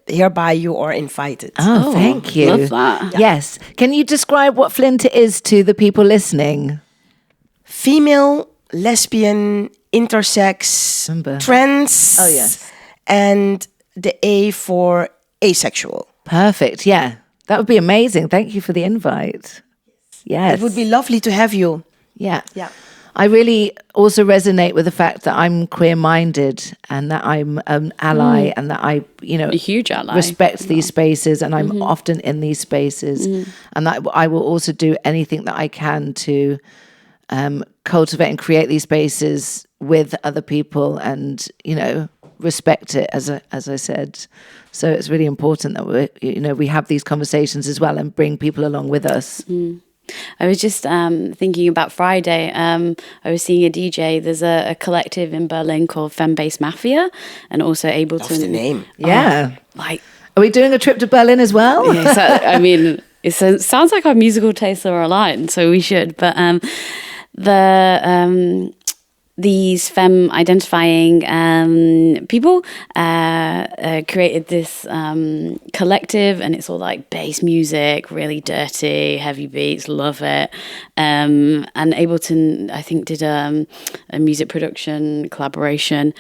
hereby you are invited. Oh, thank you. Love that. Yes. Can you describe what Flinta is to the people listening? Female, lesbian, intersex, trans. Oh, yes. And the A for asexual. Perfect. Yeah. That would be amazing. Thank you for the invite. Yes. It would be lovely to have you. Yeah. Yeah. I really also resonate with the fact that I'm queer-minded and that I'm an ally and that I, A huge ally. respect these spaces, and I'm often in these spaces, and that I will also do anything that I can to cultivate and create these spaces with other people and, respect it, as I said. So it's really important that we have these conversations as well and bring people along with us. I was just thinking about Friday. I was seeing a DJ. There's a collective in Berlin called Femme-Based Mafia, and also Ableton. That's the name. Yeah. Like, are we doing a trip to Berlin as well? yeah, so, I mean, it sounds like our musical tastes are aligned, so we should. But these femme identifying people created this collective, and it's all like bass music, really dirty, heavy beats, love it. And Ableton, I think, did a music production collaboration,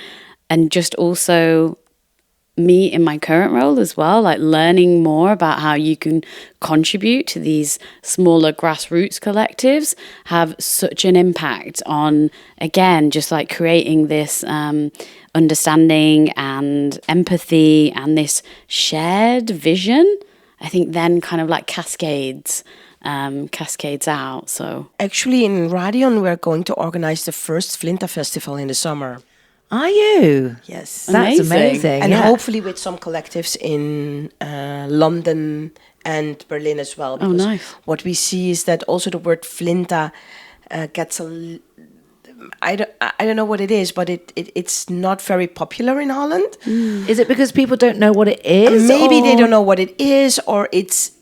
and just also me in my current role as well, like learning more about how you can contribute to these smaller grassroots collectives have such an impact on, again, just like creating this understanding and empathy and this shared vision. I think then kind of like cascades out. So Actually, in Radion, we're going to organize the first Flinta Festival in the summer. Are you? Yes. That's amazing. And yeah. hopefully with some collectives in London and Berlin as well. Oh, nice. What we see is that also the word Flinta gets I don't know what it is, but it's not very popular in Holland. Is it because people don't know what it is? Maybe they don't know what it is, or it's...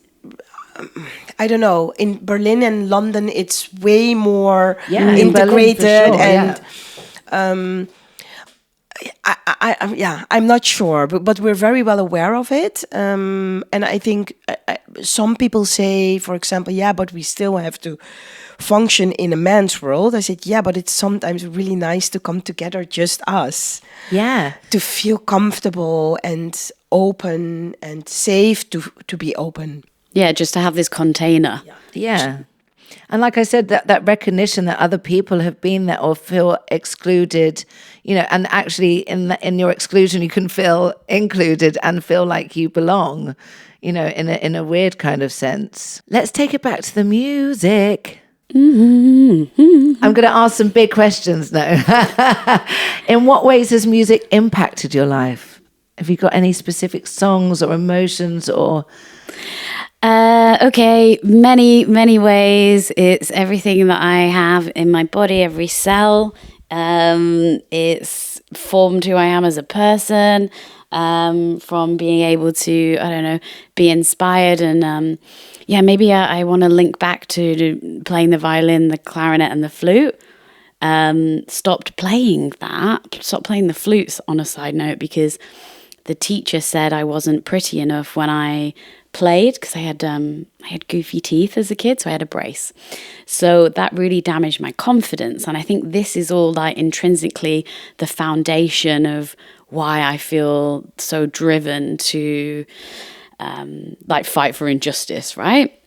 I don't know. In Berlin and London, it's way more integrated, Berlin, for sure, I'm not sure, but we're very well aware of it. And I think some people say, for example, but we still have to function in a man's world. I said, but it's sometimes really nice to come together, just us. Yeah. To feel comfortable and open and safe to be open. yeah, just to have this container. Yeah. And like I said, that recognition that other people have been there or feel excluded, and actually in your exclusion, you can feel included and feel like you belong, in a weird kind of sense. Let's take it back to the music. I'm going to ask some big questions now. In what ways has music impacted your life? Have you got any specific songs or emotions or... Okay, many ways. It's everything that I have in my body, every cell. It's formed who I am as a person, from being able to, I don't know, be inspired. And maybe I want to link back to playing the violin, the clarinet and the flute. Stopped playing the flutes, on a side note, because the teacher said I wasn't pretty enough when I played, because I had goofy teeth as a kid, so I had a brace. So that really damaged my confidence, and I think this is all like intrinsically the foundation of why I feel so driven to fight for injustice, right?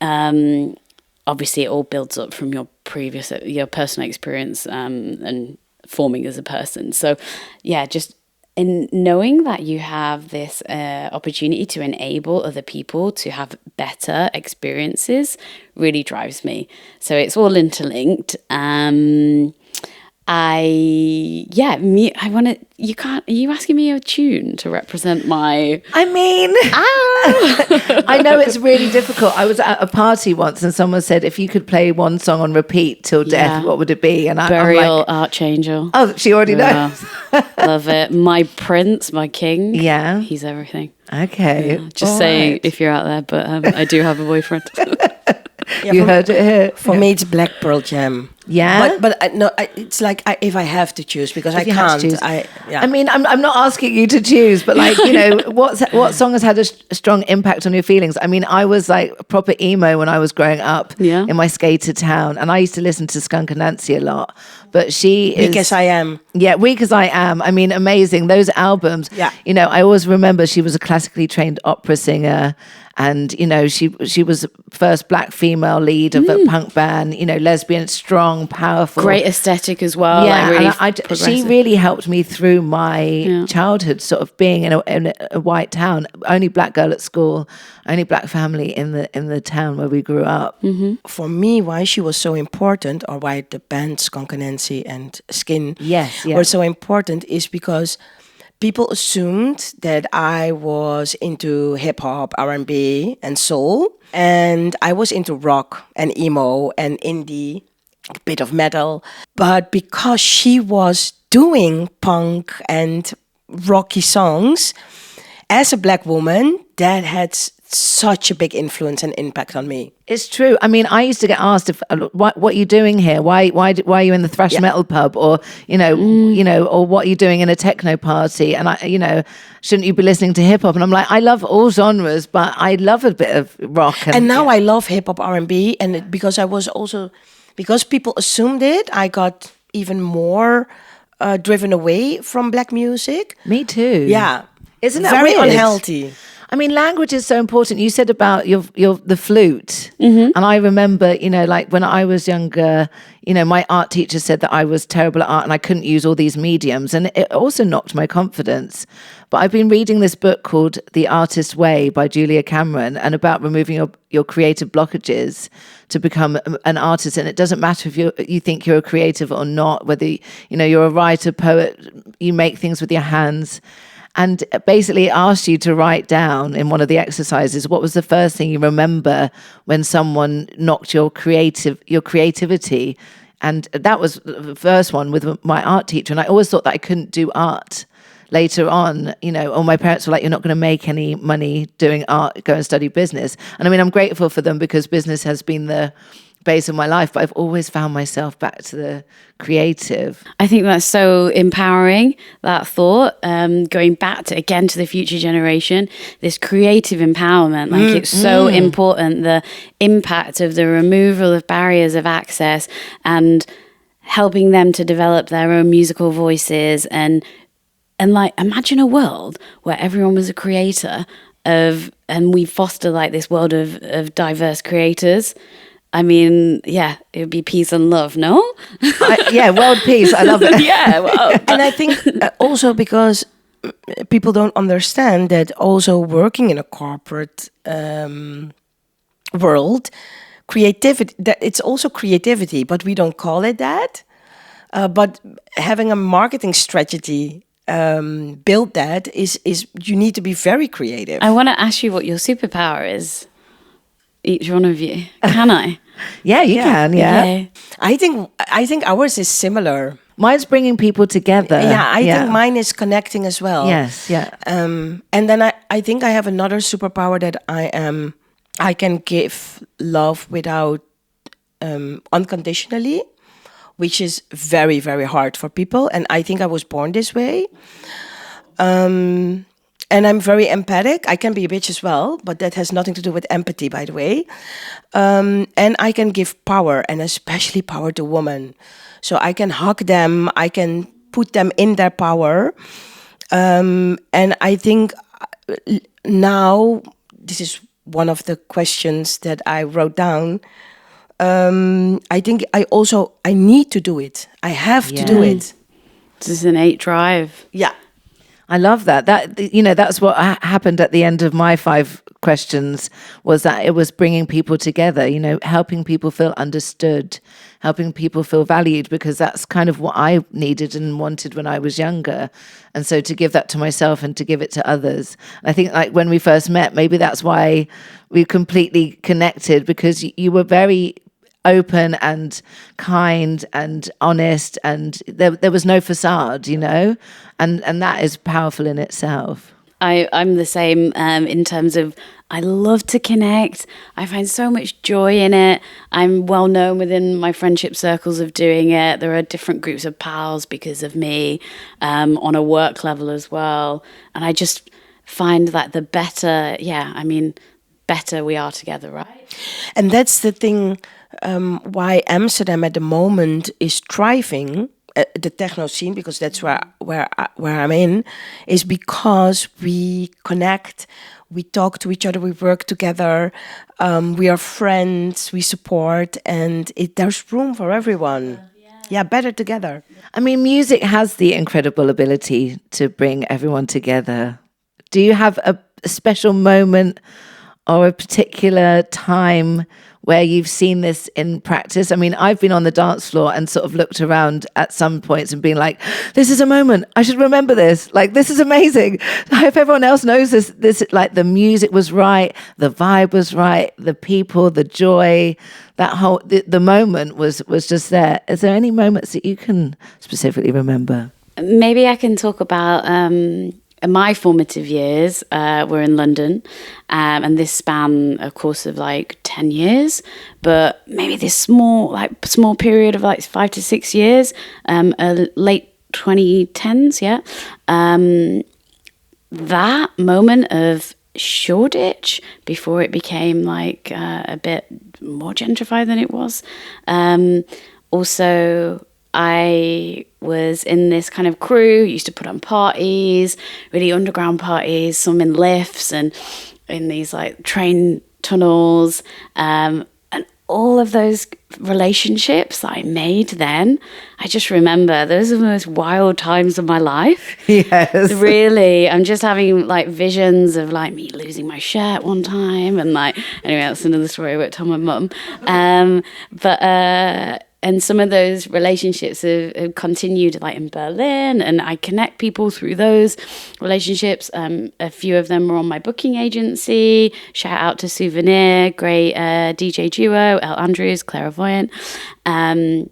Obviously it all builds up from your personal experience and forming as a person. So just in knowing that you have this opportunity to enable other people to have better experiences really drives me. So it's all interlinked. I want to. You can't. Are you asking me a tune to represent my? I mean, I know it's really difficult. I was at a party once, and someone said, "If you could play one song on repeat till death, what would it be?" And Burial, I'm like, Archangel. Oh, she already knows. Love it. My prince, my king. Yeah, he's everything. Okay, just saying, if you're out there, but I do have a boyfriend. You heard it here. For me, it's Black Pearl Jam. Yeah, but it's like if I have to choose, because I can't. I mean, I'm not asking you to choose, but like, you know, what song has had a strong impact on your feelings? I mean, I was like proper emo when I was growing up in my skater town, and I used to listen to Skunk and Nancy a lot. But she is Weak as I Am. Yeah, Weak as I Am. I mean, amazing. Those albums. Yeah. You know, I always remember she was a classically trained opera singer. And, you know, she was the first black female lead of a punk band, you know, lesbian, strong, powerful. Great aesthetic as well. Yeah, like really she really helped me through my childhood, sort of being in a white town, only black girl at school, only black family in the town where we grew up. Mm-hmm. For me, why she was so important, or why the bands Skunk and Nancy and Skin were so important, is because people assumed that I was into hip hop, R&B, and soul, and I was into rock and emo and indie, a bit of metal. But because she was doing punk and rocky songs as a black woman, that had such a big influence and impact on me. It's true. I mean, I used to get asked, what are you doing here? Why are you in the thrash metal pub? Or, you know, or what are you doing in a techno party? And shouldn't you be listening to hip hop? And I'm like, I love all genres, but I love a bit of rock. And now I love hip hop, R&B, and because people assumed it, I got even more driven away from black music. Me too. Yeah. Isn't that very weird? Unhealthy? I mean, language is so important. You said about the flute, and I remember, you know, like when I was younger, you know, my art teacher said that I was terrible at art and I couldn't use all these mediums, and it also knocked my confidence. But I've been reading this book called The Artist's Way by Julia Cameron, and about removing your creative blockages to become an artist. And it doesn't matter if you think you're a creative or not, whether you're a writer, poet, you make things with your hands. And basically asked you to write down in one of the exercises, what was the first thing you remember when someone knocked your creativity? And that was the first one with my art teacher. And I always thought that I couldn't do art later on, you know, or my parents were like, you're not going to make any money doing art, go and study business. And I mean, I'm grateful for them because business has been the base of my life, but I've always found myself back to the creative. I think that's so empowering, that thought, going back to the future generation, this creative empowerment, like it's so important, the impact of the removal of barriers of access and helping them to develop their own musical voices and like imagine a world where everyone was a creator and we foster like this world of diverse creators. I mean, yeah, it would be peace and love, no? World peace. I love it. Yeah, well. And I think also because people don't understand that also working in a corporate world, creativity, that it's also creativity, but we don't call it that. But having a marketing strategy build that is you need to be very creative. I want to ask you what your superpower is, each one of you. Can I? Yeah, you can. Yeah. Okay. I think ours is similar. Mine's bringing people together. Yeah, I think mine is connecting as well. Yes, yeah. And then I think I have another superpower that I can give love without unconditionally, which is very, very hard for people. And I think I was born this way. And I'm very empathic. I can be a bitch as well, but that has nothing to do with empathy, by the way. And I can give power, and especially power to women. So I can hug them, I can put them in their power. And I think now, this is one of the questions that I wrote down. I think I need to do it. I have to do it. This is an innate drive. Yeah. I love that. That's what happened at the end of my 5 questions, was that it was bringing people together, helping people feel understood, helping people feel valued, because that's kind of what I needed and wanted when I was younger. And so to give that to myself and to give it to others. I think like when we first met, maybe that's why we completely connected, because you were very open and kind and honest, and there was no facade, and that is powerful in itself. I'm the same in terms of I love to connect. I find so much joy in it. I'm well known within my friendship circles of doing it. There are different groups of pals because of me on a work level as well. And I just find that the better we are together, right? And that's the thing why Amsterdam at the moment is thriving, the techno scene, because that's where I'm in, is because we connect, we talk to each other, we work together, we are friends, we support, and there's room for everyone. Yeah, better together. I mean, music has the incredible ability to bring everyone together. Do you have a special moment or a particular time where you've seen this in practice? I mean, I've been on the dance floor and sort of looked around at some points and been like, this is a moment, I should remember this. Like, this is amazing. I hope everyone else knows this. Like, the music was right, the vibe was right, the people, the joy, that whole, the moment was just there. Is there any moments that you can specifically remember? Maybe I can talk about my formative years were in London, and this span a course of like 10 years, but maybe this small period of like 5 to 6 years, late 2010s, that moment of Shoreditch before it became like a bit more gentrified than it was. Also, I was in this kind of crew, used to put on parties, really underground parties, some in lifts and in these like train tunnels, and all of those relationships that I made then, I just remember those are the most wild times of my life. Yes. Really, I'm just having like visions of like me losing my shirt one time, and like, anyway, that's another story I won't tell my mum. And some of those relationships have continued like in Berlin, and I connect people through those relationships. A few of them are on my booking agency. Shout out to Souvenir, great DJ duo, El Andrews, Clairvoyant. Andrew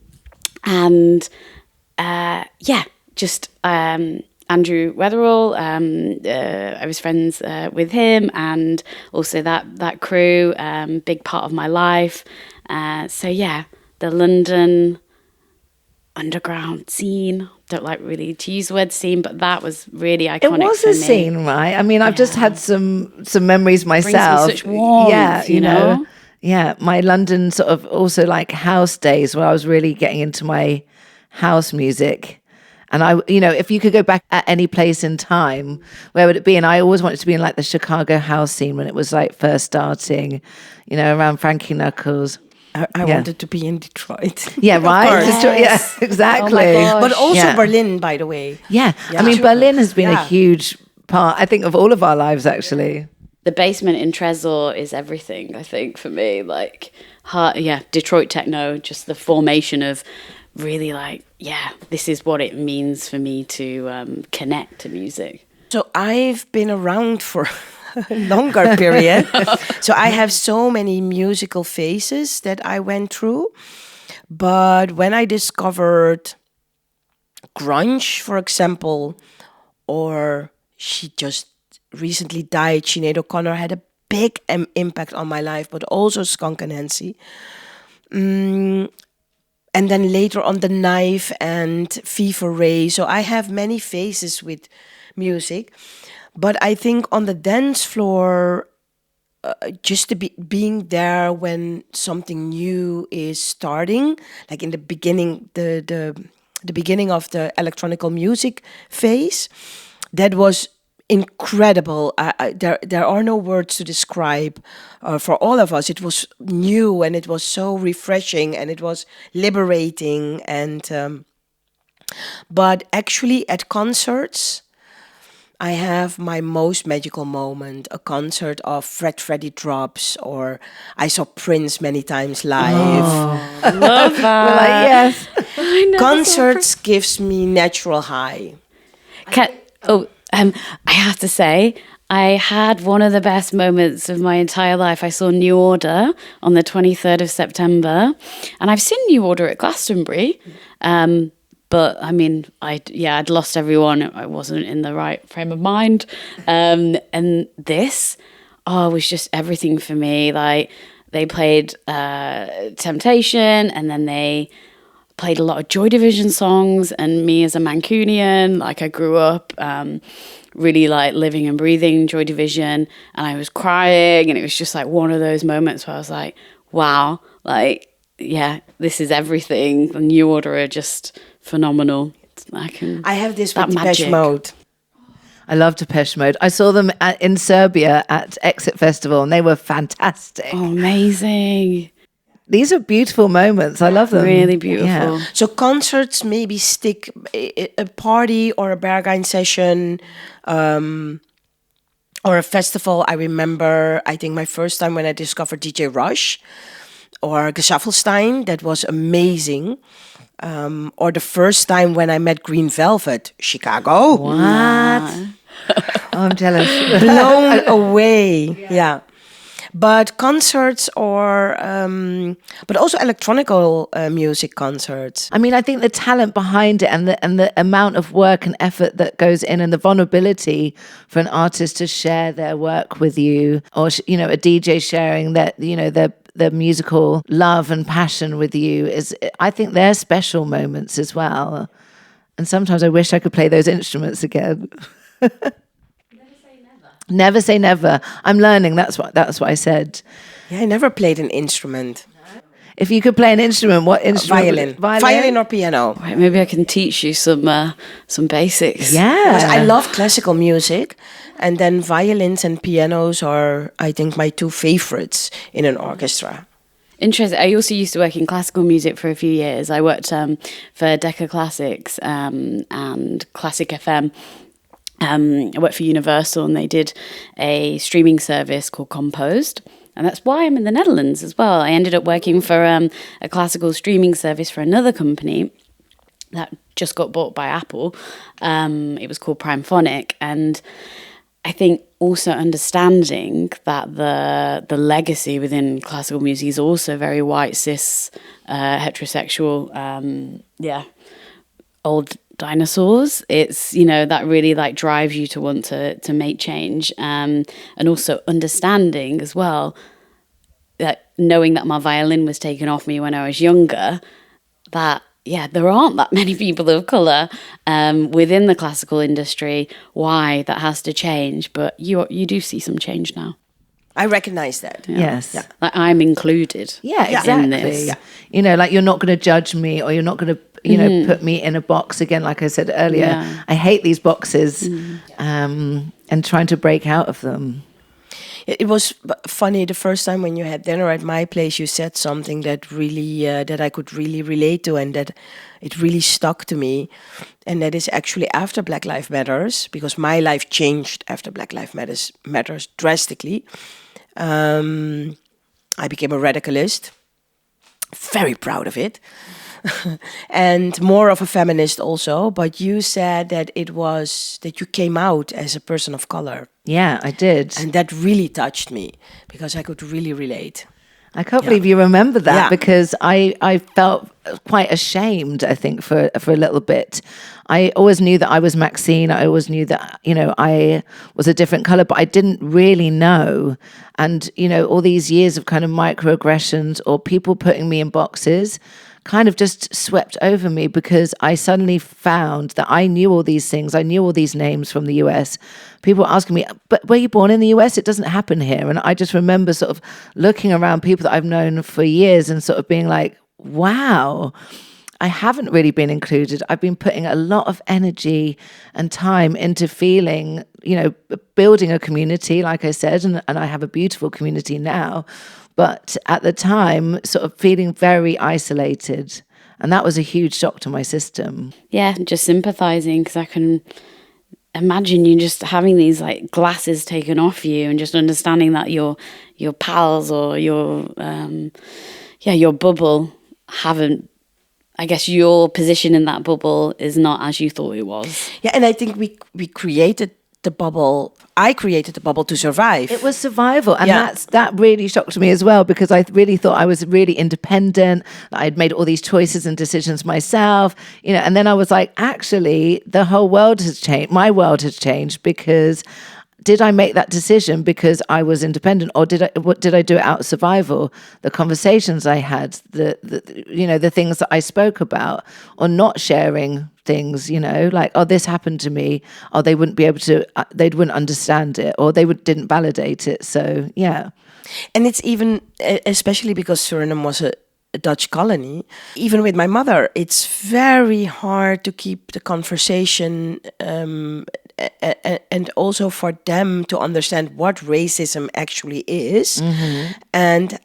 Weatherall. I was friends with him, and also that crew, big part of my life. The London underground scene. Don't like really to use the word scene, but that was really iconic. It was a scene, right? I mean, I've just had some memories myself. Brings me such warmth, you know? Yeah, my London sort of also like house days where I was really getting into my house music. And if you could go back at any place in time, where would it be? And I always wanted to be in like the Chicago house scene when it was like first starting, around Frankie Knuckles. I wanted to be in Detroit. Yeah, right. Detroit, yeah, exactly. Oh but also Berlin, by the way. Yeah. I mean, Berlin has been a huge part, I think, of all of our lives, actually. The basement in Tresor is everything, I think, for me. Like, Detroit techno, just the formation of really like, this is what it means for me to connect to music. So I've been around for a longer period. So I have so many musical phases that I went through. But when I discovered grunge, for example, or she just recently died, Sinead O'Connor, had a big impact on my life, but also Skunk and Nancy. And then later on The Knife and Fever Ray. So I have many phases with music. But I think on the dance floor, just to being there when something new is starting, like in the beginning, the beginning of the electronic music phase, that was incredible. There are no words to describe for all of us. It was new and it was so refreshing and it was liberating. And but actually at concerts, I have my most magical moment, a concert of Freddy Drops, or I saw Prince many times live. Love that. We're like, yes. I never saw Concerts gives me natural high. I have to say, I had one of the best moments of my entire life. I saw New Order on the 23rd of September, and I've seen New Order at Glastonbury. But I mean, I'd lost everyone. I wasn't in the right frame of mind. And this, was just everything for me. Like, they played Temptation, and then they played a lot of Joy Division songs. And me as a Mancunian, like, I grew up really like living and breathing Joy Division, and I was crying, and it was just like one of those moments where I was like, wow, like, yeah, this is everything. The New Order are just phenomenal. I have this with Depeche Mode. I love Depeche Mode. I saw them in Serbia at Exit Festival, and they were fantastic. Oh, amazing. These are beautiful moments. I love them. Really beautiful. Yeah. So concerts maybe stick, a party or a Berghain session or a festival. I remember, I think my first time when I discovered DJ Rush or Gesaffelstein, that was amazing. Or the first time when I met Green Velvet, Chicago. What? I'm jealous. Blown away. Yeah. But concerts or, but also electronical music concerts. I mean, I think the talent behind it and the amount of work and effort that goes in, and the vulnerability for an artist to share their work with you, or a DJ sharing that the musical love and passion with you, is, I think they're special moments as well. And sometimes I wish I could play those instruments again. Never say never. I'm learning. That's what I said. Yeah, I never played an instrument. If you could play an instrument, what instrument? Violin or piano. Right, maybe I can teach you some basics. Yeah. I love classical music, and then violins and pianos are, I think, my two favorites in an orchestra. Interesting. I also used to work in classical music for a few years. I worked for Decca Classics and Classic FM. I worked for Universal, and they did a streaming service called Composed. And that's why I'm in the Netherlands as well. I ended up working for a classical streaming service for another company that just got bought by Apple. It was called Primephonic. And I think also understanding that the legacy within classical music is also very white, cis, heterosexual, old dinosaurs. It's, that really like drives you to want to make change, and also understanding as well that knowing that my violin was taken off me when I was younger, that there aren't that many people of colour within the classical industry. Why that has to change, but you do see some change now. I recognize that. Yeah. Yes. Yeah. Like, I'm included. Yeah, exactly. In this. Yeah. Like, you're not going to judge me, or you're not going to, put me in a box again. Like I said earlier, I hate these boxes, and trying to break out of them. It was funny the first time when you had dinner at my place. You said something that really that I could really relate to, and that it really stuck to me. And that is actually after Black Lives Matters, because my life changed after Black Lives Matters drastically. I became a radicalist. Very proud of it. And more of a feminist also. But you said that it was that you came out as a person of color. Yeah, I did. And that really touched me, because I could really relate. I can't believe you remember that, Yeah. because I felt quite ashamed, I think, for a little bit. I always knew that I was Maxine. I always knew that, I was a different color, but I didn't really know. And, all these years of kind of microaggressions or people putting me in boxes kind of just swept over me, because I suddenly found that I knew all these things. I knew all these names from the US. People were asking me, but were you born in the US? It doesn't happen here. And I just remember sort of looking around people that I've known for years and sort of being like, wow, I haven't really been included. I've been putting a lot of energy and time into feeling, building a community, like I said, and I have a beautiful community now. But at the time, sort of feeling very isolated. And that was a huge shock to my system. Yeah, just sympathising, because I can imagine you just having these like glasses taken off you and just understanding that your pals or your bubble haven't, I guess your position in that bubble is not as you thought it was. Yeah, and I think we created the bubble. I created the bubble to survive. It was survival, and that really shocked me as well, because I really thought I was really independent. I'd made all these choices and decisions myself, and then I was like, actually, the whole world has changed. My world has changed because did I make that decision because I was independent, or did I do it out of survival? The conversations I had, the things that I spoke about, or not sharing things, like, oh, this happened to me, or they wouldn't be able to, they wouldn't understand it, or they didn't validate it. So yeah, and it's even especially because Suriname was a Dutch colony. Even with my mother, it's very hard to keep the conversation. And also for them to understand what racism actually is, and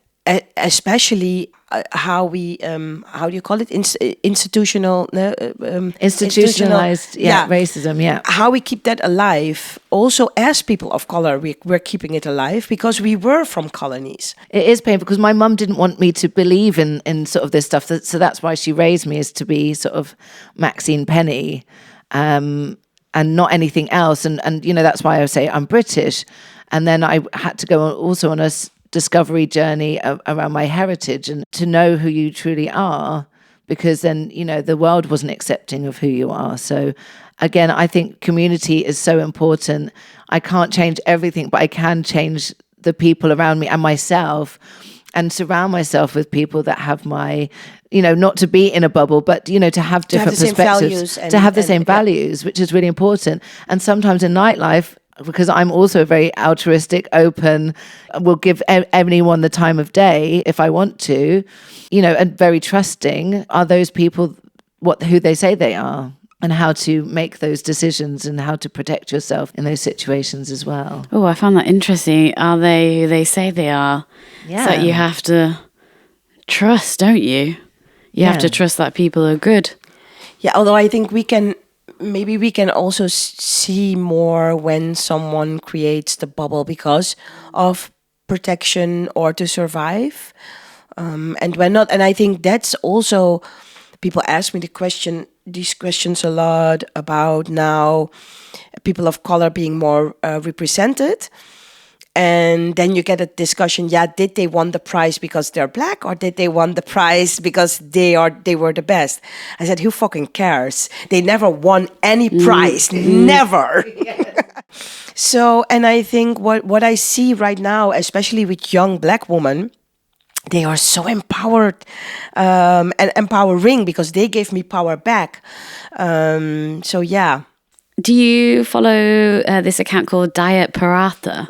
especially how we how do you call it, institutionalized racism, how we keep that alive. Also, as people of color, we're keeping it alive because we were from colonies. It is painful because my mum didn't want me to believe in sort of this stuff, so that's why she raised me, as to be sort of Maxine Penny, and not anything else. And that's why I say I'm British. And then I had to go also on a discovery journey around my heritage and to know who you truly are, because then, the world wasn't accepting of who you are. So again, I think community is so important. I can't change everything, but I can change the people around me and myself, and surround myself with people that have my, not to be in a bubble, but, to have different perspectives, to have the same values, which is really important. And sometimes in nightlife, because I'm also very altruistic, open, will give anyone the time of day if I want to, and very trusting, are those people who they say they are, and how to make those decisions and how to protect yourself in those situations as well. Oh, I found that interesting. Are they who they say they are? Yeah. So you have to trust, don't you? You have to trust that people are good. Yeah, although I think we can also see more when someone creates the bubble because of protection or to survive, and when not. And I think that's also, people ask me these questions a lot about now people of color being more represented. And then you get a discussion, did they won the prize because they're black, or did they won the prize because they were the best? I said, who fucking cares? They never won any prize, never. So, and I think what I see right now, especially with young black women, they are so empowered and empowering because they gave me power back. So yeah. Do you follow this account called Diet Paratha?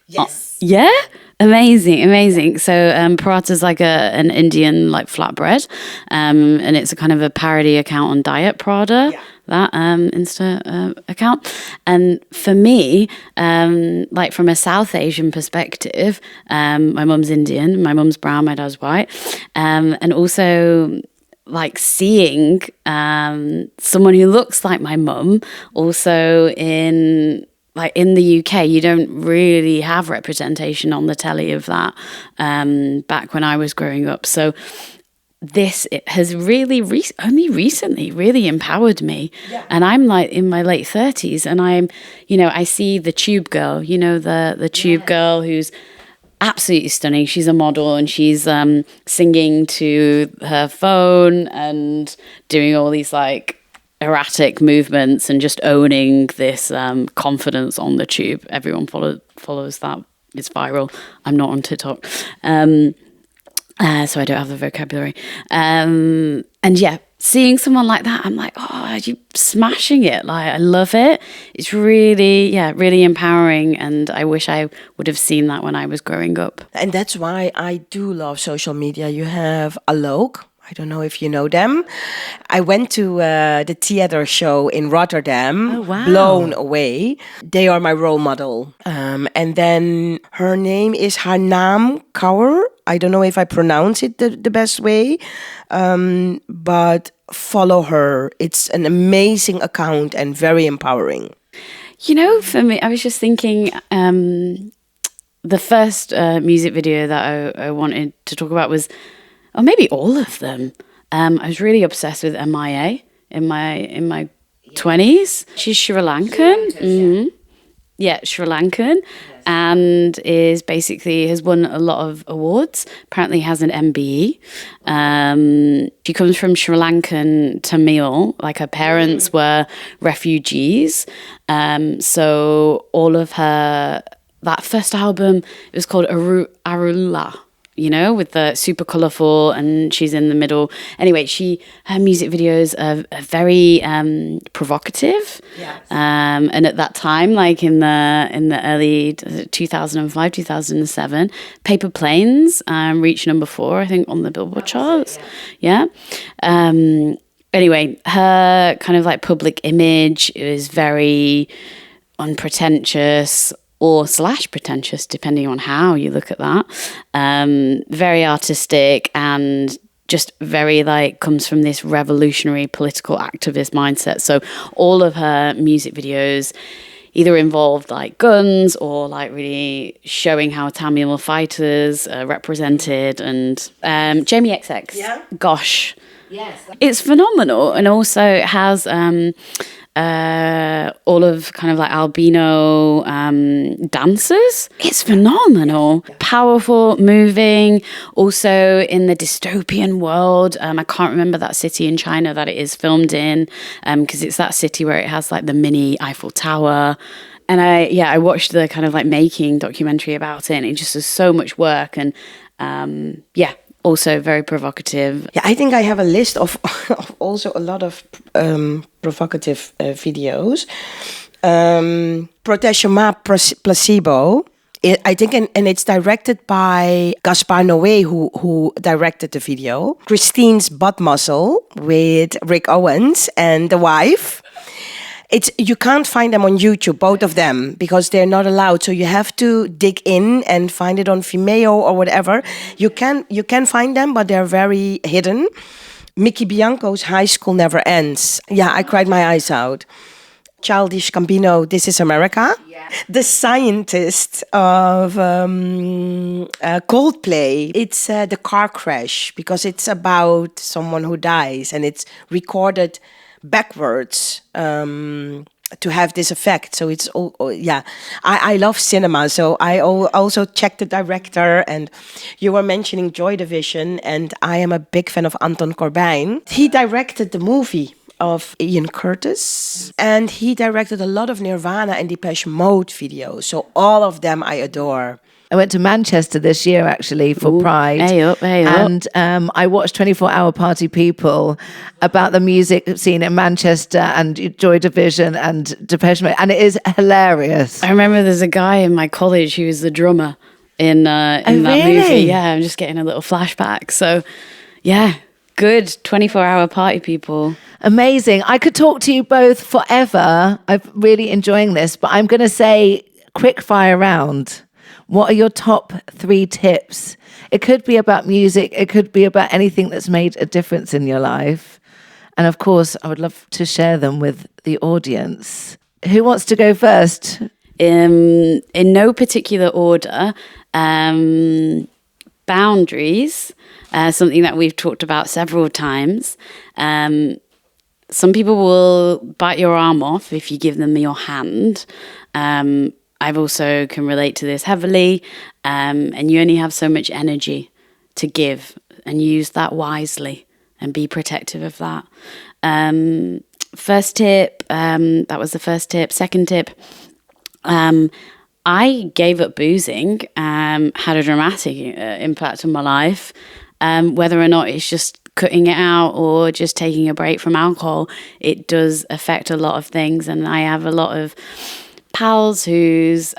Yes. Yeah? Amazing. So paratha is like an Indian like flatbread, and it's a kind of a parody account on Diet Prada. Yeah. That Insta account. And for me, like from a South Asian perspective, my mum's Indian, my mum's brown, my dad's white, and also like seeing someone who looks like my mum also in the UK, you don't really have representation on the telly of that back when I was growing up. So it has really only recently really empowered me. Yeah. And I'm like in my late 30s, and I'm, I see the tube girl, the tube girl who's absolutely stunning. She's a model, and she's singing to her phone and doing all these like erratic movements and just owning this confidence on the tube. Everyone follows that. It's viral. I'm not on TikTok. So I don't have the vocabulary. And yeah, seeing someone like that, I'm like, oh, you're smashing it. Like, I love it. It's really, really empowering. And I wish I would have seen that when I was growing up. And that's why I do love social media. You have Alok. I don't know if you know them. I went to the theater show in Rotterdam. Oh, wow. Blown away. They are my role model. And then her name is Harnaam Kaur. I don't know if I pronounce it the best way. But follow her. It's an amazing account and very empowering. For me, I was just thinking, the first music video that I wanted to talk about was, or maybe all of them. I was really obsessed with MIA in my 20s. She's Sri Lankan. Mm-hmm. Yeah, Sri Lankan, and has won a lot of awards. Apparently has an MBE. She comes from Sri Lankan Tamil, like her parents were refugees. So all of that first album, it was called Arula, with the super colourful, and she's in the middle. Anyway, her music videos are very provocative. Yes. And at that time, like in the early 2005, 2007, Paper Planes reached number 4, I think, on the Billboard charts. Yeah. Anyway, her kind of like public image is very unpretentious, or / pretentious, depending on how you look at that. Very artistic, and just very comes from this revolutionary political activist mindset. So all of her music videos either involved guns or really showing how Tamil fighters are represented. And Jamie XX, yeah. Gosh. Yes. It's phenomenal, and also has all of kind of albino dancers. It's phenomenal. Yeah. Powerful, moving. Also in the dystopian world. I can't remember that city in China that it is filmed in, because it's that city where it has the mini Eiffel Tower. And I watched the kind of making documentary about it, and it just is so much work, and also very provocative. Yeah, I think I have a list of also a lot of provocative videos. Protège moi placebo. I think, and it's directed by Gaspar Noé, who directed the video. Christine's Butt Muscle with Rick Owens and the wife. You can't find them on YouTube, both of them, because they're not allowed. So you have to dig in and find it on Vimeo or whatever. You can find them, but they're very hidden. Mickey Bianco's High School Never Ends. Yeah, I cried my eyes out. Childish Gambino, This Is America. Yeah. The Scientist of Coldplay. It's the car crash, because it's about someone who dies, and it's recorded backwards to have this effect. So it's I love cinema, so I also checked the director. And you were mentioning Joy Division, and I am a big fan of Anton Corbijn. He directed the movie of Ian Curtis, and he directed a lot of Nirvana and Depeche Mode videos, so all of them I adore. I went to Manchester this year, actually, for Pride. Hey up. And I watched 24 Hour Party People about the music scene in Manchester and Joy Division and Depeche Mode. And it is hilarious. I remember there's a guy in my college who was the drummer in that movie. Yeah, I'm just getting a little flashback. So, yeah, good 24 Hour Party People. Amazing. I could talk to you both forever. I'm really enjoying this, but I'm going to say quick fire round. What are your top 3 tips? It could be about music. It could be about anything that's made a difference in your life. And of course, I would love to share them with the audience. Who wants to go first? In no particular order. Boundaries, something that we've talked about several times. Some people will bite your arm off if you give them your hand. I've also can relate to this heavily, and you only have so much energy to give, and use that wisely and be protective of that. First tip, that was the first tip. Second tip, I gave up boozing, had a dramatic impact on my life, whether or not it's just cutting it out or just taking a break from alcohol. It does affect a lot of things, and I have a lot of pals whose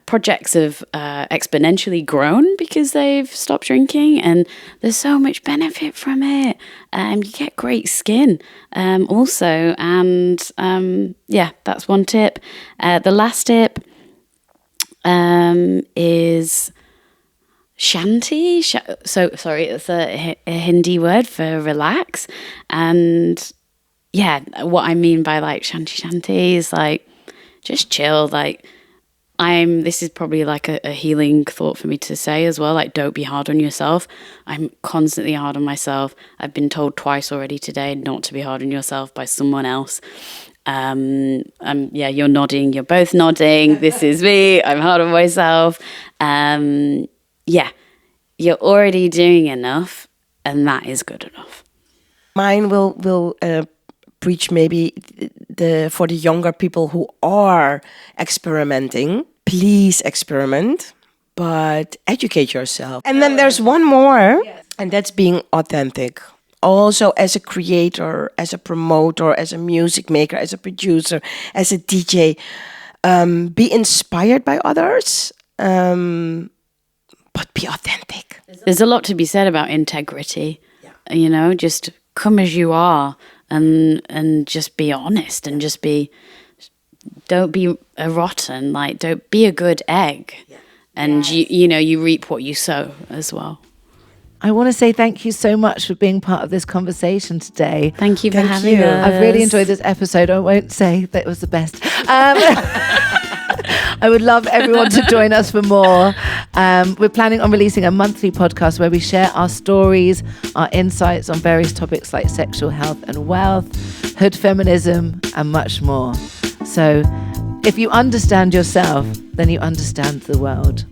projects have exponentially grown because they've stopped drinking, and there's so much benefit from it. You get great skin also, and that's one tip. The last tip is shanti. Sorry, it's a Hindi word for relax. And what I mean by shanti is just chill. Like, this is probably like a healing thought for me to say as well. Like, don't be hard on yourself. I'm constantly hard on myself. I've been told twice already today not to be hard on yourself by someone else. Yeah, you're nodding. You're both nodding. This is me. I'm hard on myself. Yeah, you're already doing enough, and that is good enough. Mine will preach maybe for the younger people who are experimenting. Please experiment, but educate yourself. And then there's one more, and that's being authentic. Also, as a creator, as a promoter, as a music maker, as a producer, as a DJ, be inspired by others, but be authentic. There's a lot to be said about integrity. You know, just come as you are, and just be honest, and don't be a rotten, like, don't be a good egg. And you reap what you sow as well. I want to say thank you so much for being part of this conversation today. Thank you for having us. I've really enjoyed this episode. I won't say that it was the best. I would love everyone to join us for more. We're planning on releasing a monthly podcast where we share our stories, our insights on various topics like sexual health and wealth, hood feminism, and much more. So if you understand yourself, then you understand the world.